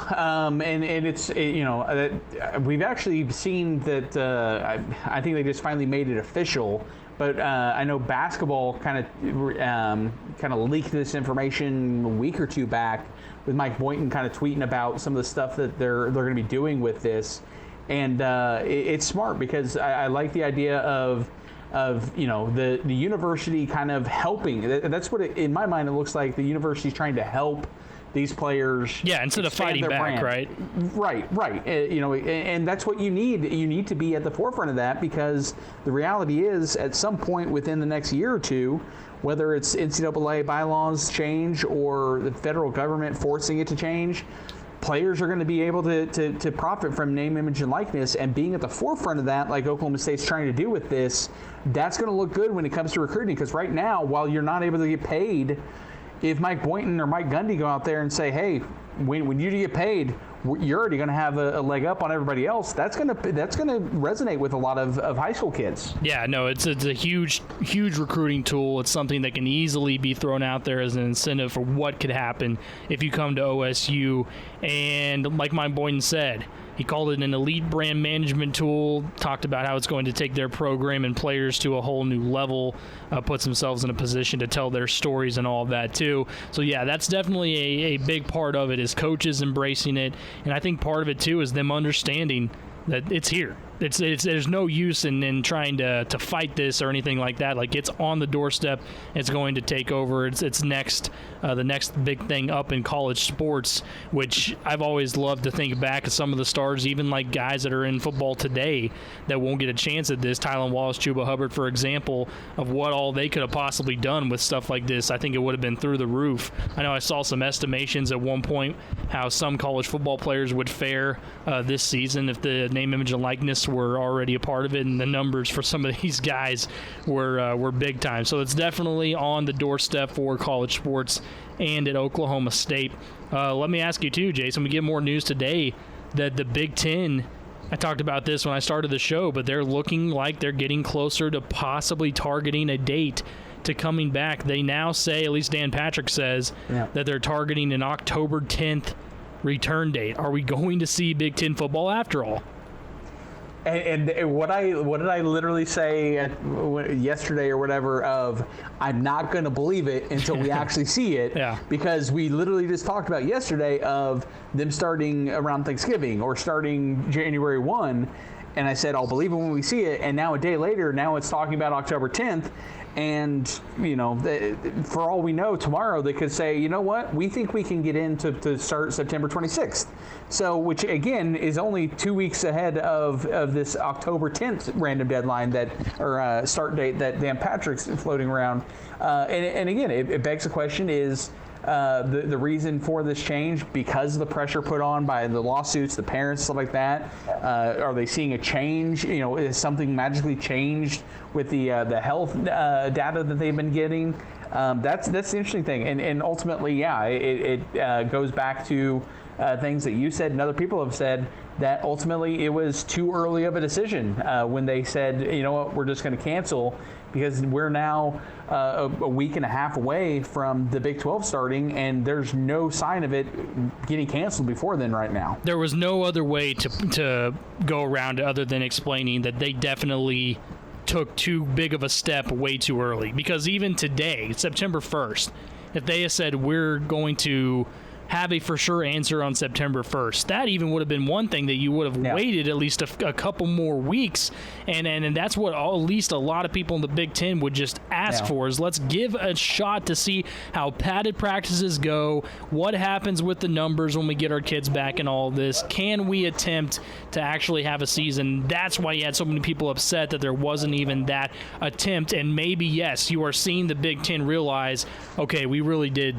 and it's, we've actually seen that, I think they just finally made it official, but I know basketball kind of leaked this information a week or two back, with Mike Boynton kind of tweeting about some of the stuff that they're going to be doing with this. And it's smart because I like the idea of the university kind of helping. That's what in my mind it looks like. The university's trying to help these players. Yeah, instead of fighting back, brand. Right. And that's what you need. You need to be at the forefront of that, because the reality is, at some point within the next year or two, whether it's NCAA bylaws change or the federal government forcing it to change, players are going to be able to profit from name, image, and likeness. And being at the forefront of that, like Oklahoma State's trying to do with this, that's going to look good when it comes to recruiting. Because right now, while you're not able to get paid, if Mike Boynton or Mike Gundy go out there and say, hey, when you get paid, you're already going to have a leg up on everybody else, that's going to resonate with a lot of high school kids. Yeah, no, it's a huge recruiting tool. It's something that can easily be thrown out there as an incentive for what could happen if you come to OSU. And like Mike Boynton said, he called it an elite brand management tool, talked about how it's going to take their program and players to a whole new level, puts themselves in a position to tell their stories and all of that too. So yeah, that's definitely a big part of it, is coaches embracing it. And I think part of it too is them understanding that it's here. There's no use in trying to fight this or anything like that. Like, it's on the doorstep. It's going to take over. It's next, the next big thing up in college sports, which I've always loved to think back of some of the stars, even like guys that are in football today that won't get a chance at this. Tylan Wallace, Chuba Hubbard, for example, of what all they could have possibly done with stuff like this. I think it would have been through the roof. I know I saw some estimations at one point how some college football players would fare this season if the name, image, and likeness were already a part of it, and the numbers for some of these guys were big time. So it's definitely on the doorstep for college sports and at Oklahoma State. Let me ask you too, Jason, we get more news today that the Big Ten, I talked about this when I started the show, but they're looking like they're getting closer to possibly targeting a date to coming back. They now say, at least Dan Patrick says, that they're targeting an October 10th return date. Are we going to see Big Ten football after all? And what did I literally say yesterday or whatever of, I'm not going to believe it until we actually see it. Yeah. Because we literally just talked about yesterday of them starting around Thanksgiving or starting January 1. And I said, I'll believe it when we see it. And now a day later, now it's talking about October 10th. And, for all we know, tomorrow they could say, you know what, we think we can get in to start September 26th. So, which, again, is only 2 weeks ahead of this October 10th random deadline or start date that Dan Patrick's floating around. And again, it begs the question is, the reason for this change, because of the pressure put on by the lawsuits, the parents, stuff like that? Are they seeing a change? Is something magically changed with the health data that they've been getting? That's the interesting thing. And ultimately, yeah, it goes back to things that you said and other people have said, that ultimately it was too early of a decision when they said, you know what, we're just going to cancel, because we're now a week and a half away from the Big 12 starting, and there's no sign of it getting canceled before then right now. There was no other way to go around it other than explaining that they definitely took too big of a step way too early. Because even today, September 1st, if they had said we're going to have a for sure answer on September 1st. That even would have been one thing that you would have waited at least a couple more weeks, and that's what at least a lot of people in the Big Ten would just ask for, is let's give a shot to see how padded practices go, what happens with the numbers when we get our kids back and all this. Can we attempt to actually have a season? That's why you had so many people upset that there wasn't even that attempt, and maybe, yes, you are seeing the Big Ten realize, okay, we really did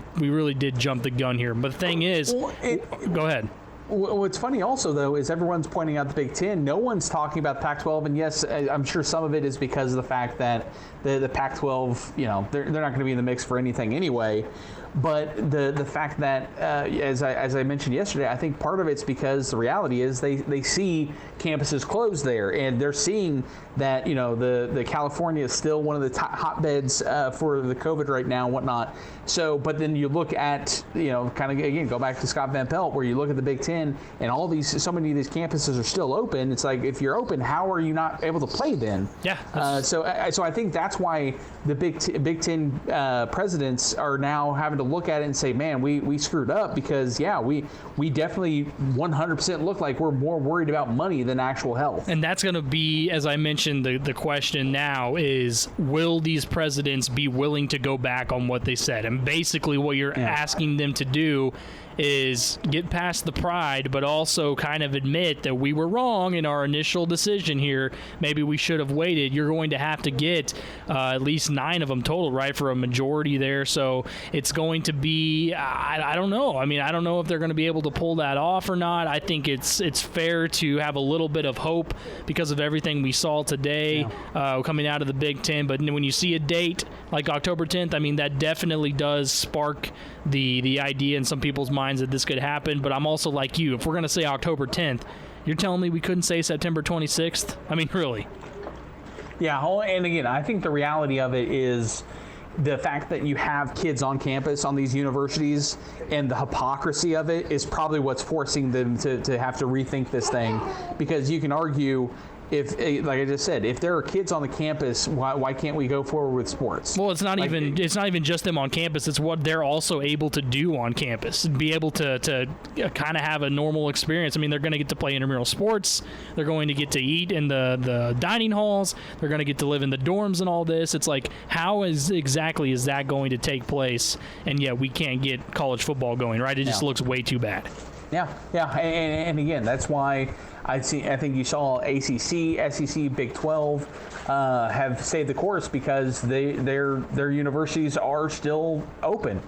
jump the gun here. But the thing is, go ahead. What's funny also, though, is everyone's pointing out the Big Ten. No one's talking about Pac-12, and yes, I'm sure some of it is because of the fact that the Pac-12, they're not going to be in the mix for anything anyway. But the fact that, as I mentioned yesterday, I think part of it's because the reality is they see campuses closed there, and they're seeing that the California is still one of the hotbeds for the COVID right now and whatnot. So, but then you look at kind of again go back to Scott Van Pelt, where you look at the Big Ten and so many of these campuses are still open. It's like, if you're open, how are you not able to play then? Yeah. So I think that's why the Big Ten presidents are now having to look at it and say, man, we screwed up, because we definitely 100% look like we're more worried about money than actual health. And that's going to be, as I mentioned, the question now is, will these presidents be willing to go back on what they said? And basically what you're asking them to do is get past the pride, but also kind of admit that we were wrong in our initial decision here. Maybe we should have waited. You're going to have to get at least 9 of them total, right, for a majority there. So it's going to be, I don't know. I mean, I don't know if they're going to be able to pull that off or not. I think it's fair to have a little bit of hope because of everything we saw today coming out of the Big Ten. But when you see a date like October 10th, I mean, that definitely does spark the idea in some people's minds that this could happen. But I'm also like you. If we're going to say October 10th, you're telling me we couldn't say September 26th? I mean, really? Yeah, and again, I think the reality of it is the fact that you have kids on campus on these universities, and the hypocrisy of it is probably what's forcing them to have to rethink this thing. Because you can argue, if, like I just said, if there are kids on the campus, why can't we go forward with sports? Well, it's not even just them on campus. It's what they're also able to do on campus, be able to kind of have a normal experience. I mean, they're going to get to play intramural sports. They're going to get to eat in the dining halls. They're going to get to live in the dorms and all this. It's like, how exactly is that going to take place? And yet we can't get college football going, right? It just looks way too bad. Yeah, and again, that's why I think you saw ACC, SEC, Big 12 have saved the course, because their universities are still open.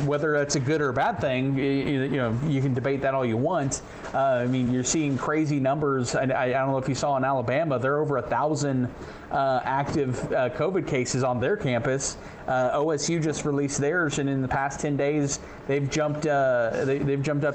Whether that's a good or a bad thing, you can debate that all you want. I mean, you're seeing crazy numbers. I don't know if you saw in Alabama, they're over 1,000 active COVID cases on their campus. OSU just released theirs, and in the past 10 days, they've jumped up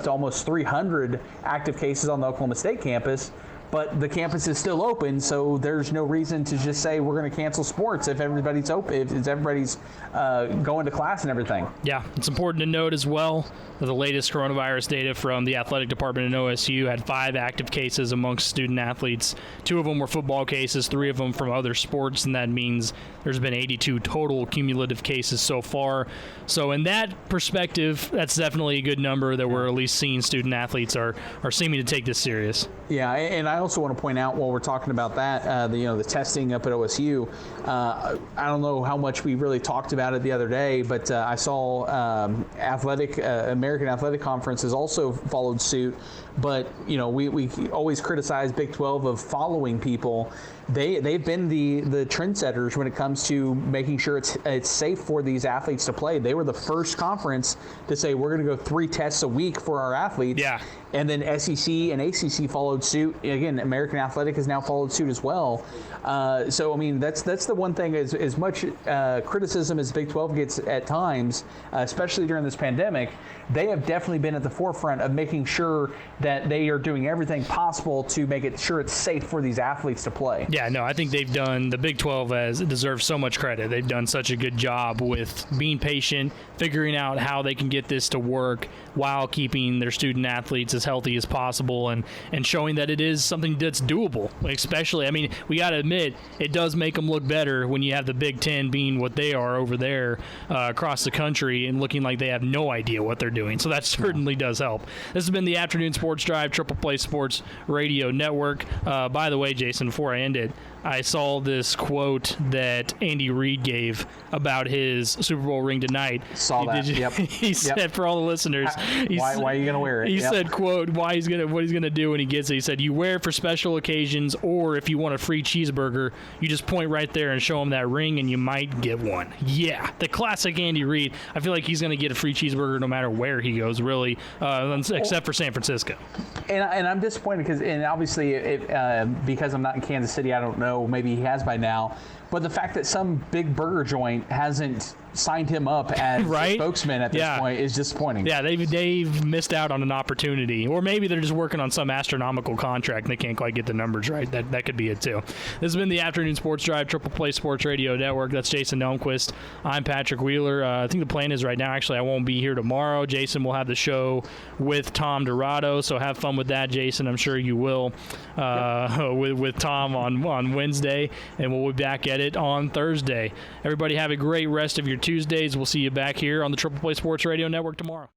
to almost 300 active cases on the Oklahoma State campus. But the campus is still open, so there's no reason to just say we're going to cancel sports if everybody's open, if everybody's going to class and everything. Yeah, it's important to note as well that the latest coronavirus data from the athletic department in OSU had 5 active cases amongst student athletes. 2 of them were football cases, 3 of them from other sports, and that means there's been 82 total cumulative cases so far. So in that perspective, that's definitely a good number that we're at least seeing student athletes are seeming to take this serious. Yeah, and I also want to point out, while we're talking about that, the testing up at OSU. I don't know how much we really talked about it the other day, but I saw American Athletic Conference has also followed suit. But we always criticize Big 12 of following people. They've been the trendsetters when it comes to making sure it's safe for these athletes to play. They were the first conference to say we're going to go 3 tests a week for our athletes. Yeah. And then SEC and ACC followed suit. Again, American Athletic has now followed suit as well. So I mean, that's the one thing. As much criticism as Big 12 gets at times, especially during this pandemic, they have definitely been at the forefront of making sure that they are doing everything possible to make it sure it's safe for these athletes to play. Yeah, no, I think the Big 12 deserves so much credit. They've done such a good job with being patient, figuring out how they can get this to work while keeping their student athletes as healthy as possible, and showing that it is something something that's doable, especially, I mean, we got to admit, it does make them look better when you have the Big Ten being what they are over there across the country and looking like they have no idea what they're doing. So that certainly does help. This has been the Afternoon Sports Drive, Triple Play Sports Radio Network. By the way, Jason, before I end it, I saw this quote that Andy Reid gave about his Super Bowl ring tonight. Saw that. Yep. He said, for all the listeners, why are you going to wear it? He said, quote, what he's going to do when he gets it. He said, you wear it for special occasions, or if you want a free cheeseburger, you just point right there and show him that ring, and you might get one. Yeah, the classic Andy Reid. I feel like he's going to get a free cheeseburger no matter where he goes, really, except for San Francisco. And I'm disappointed because obviously because I'm not in Kansas City, I don't know. Maybe he has by now. But the fact that some big burger joint hasn't signed him up as a spokesman at this point is disappointing. Yeah, they've missed out on an opportunity. Or maybe they're just working on some astronomical contract and they can't quite get the numbers right. That could be it, too. This has been the Afternoon Sports Drive, Triple Play Sports Radio Network. That's Jason Elmquist. I'm Patrick Wheeler. I think the plan is right now, actually, I won't be here tomorrow. Jason will have the show with Tom Dorado, so have fun with that, Jason. I'm sure you will with Tom on Wednesday, and we'll be back at it on Thursday. Everybody have a great rest of your Tuesdays. We'll see you back here on the Triple Play Sports Radio Network tomorrow.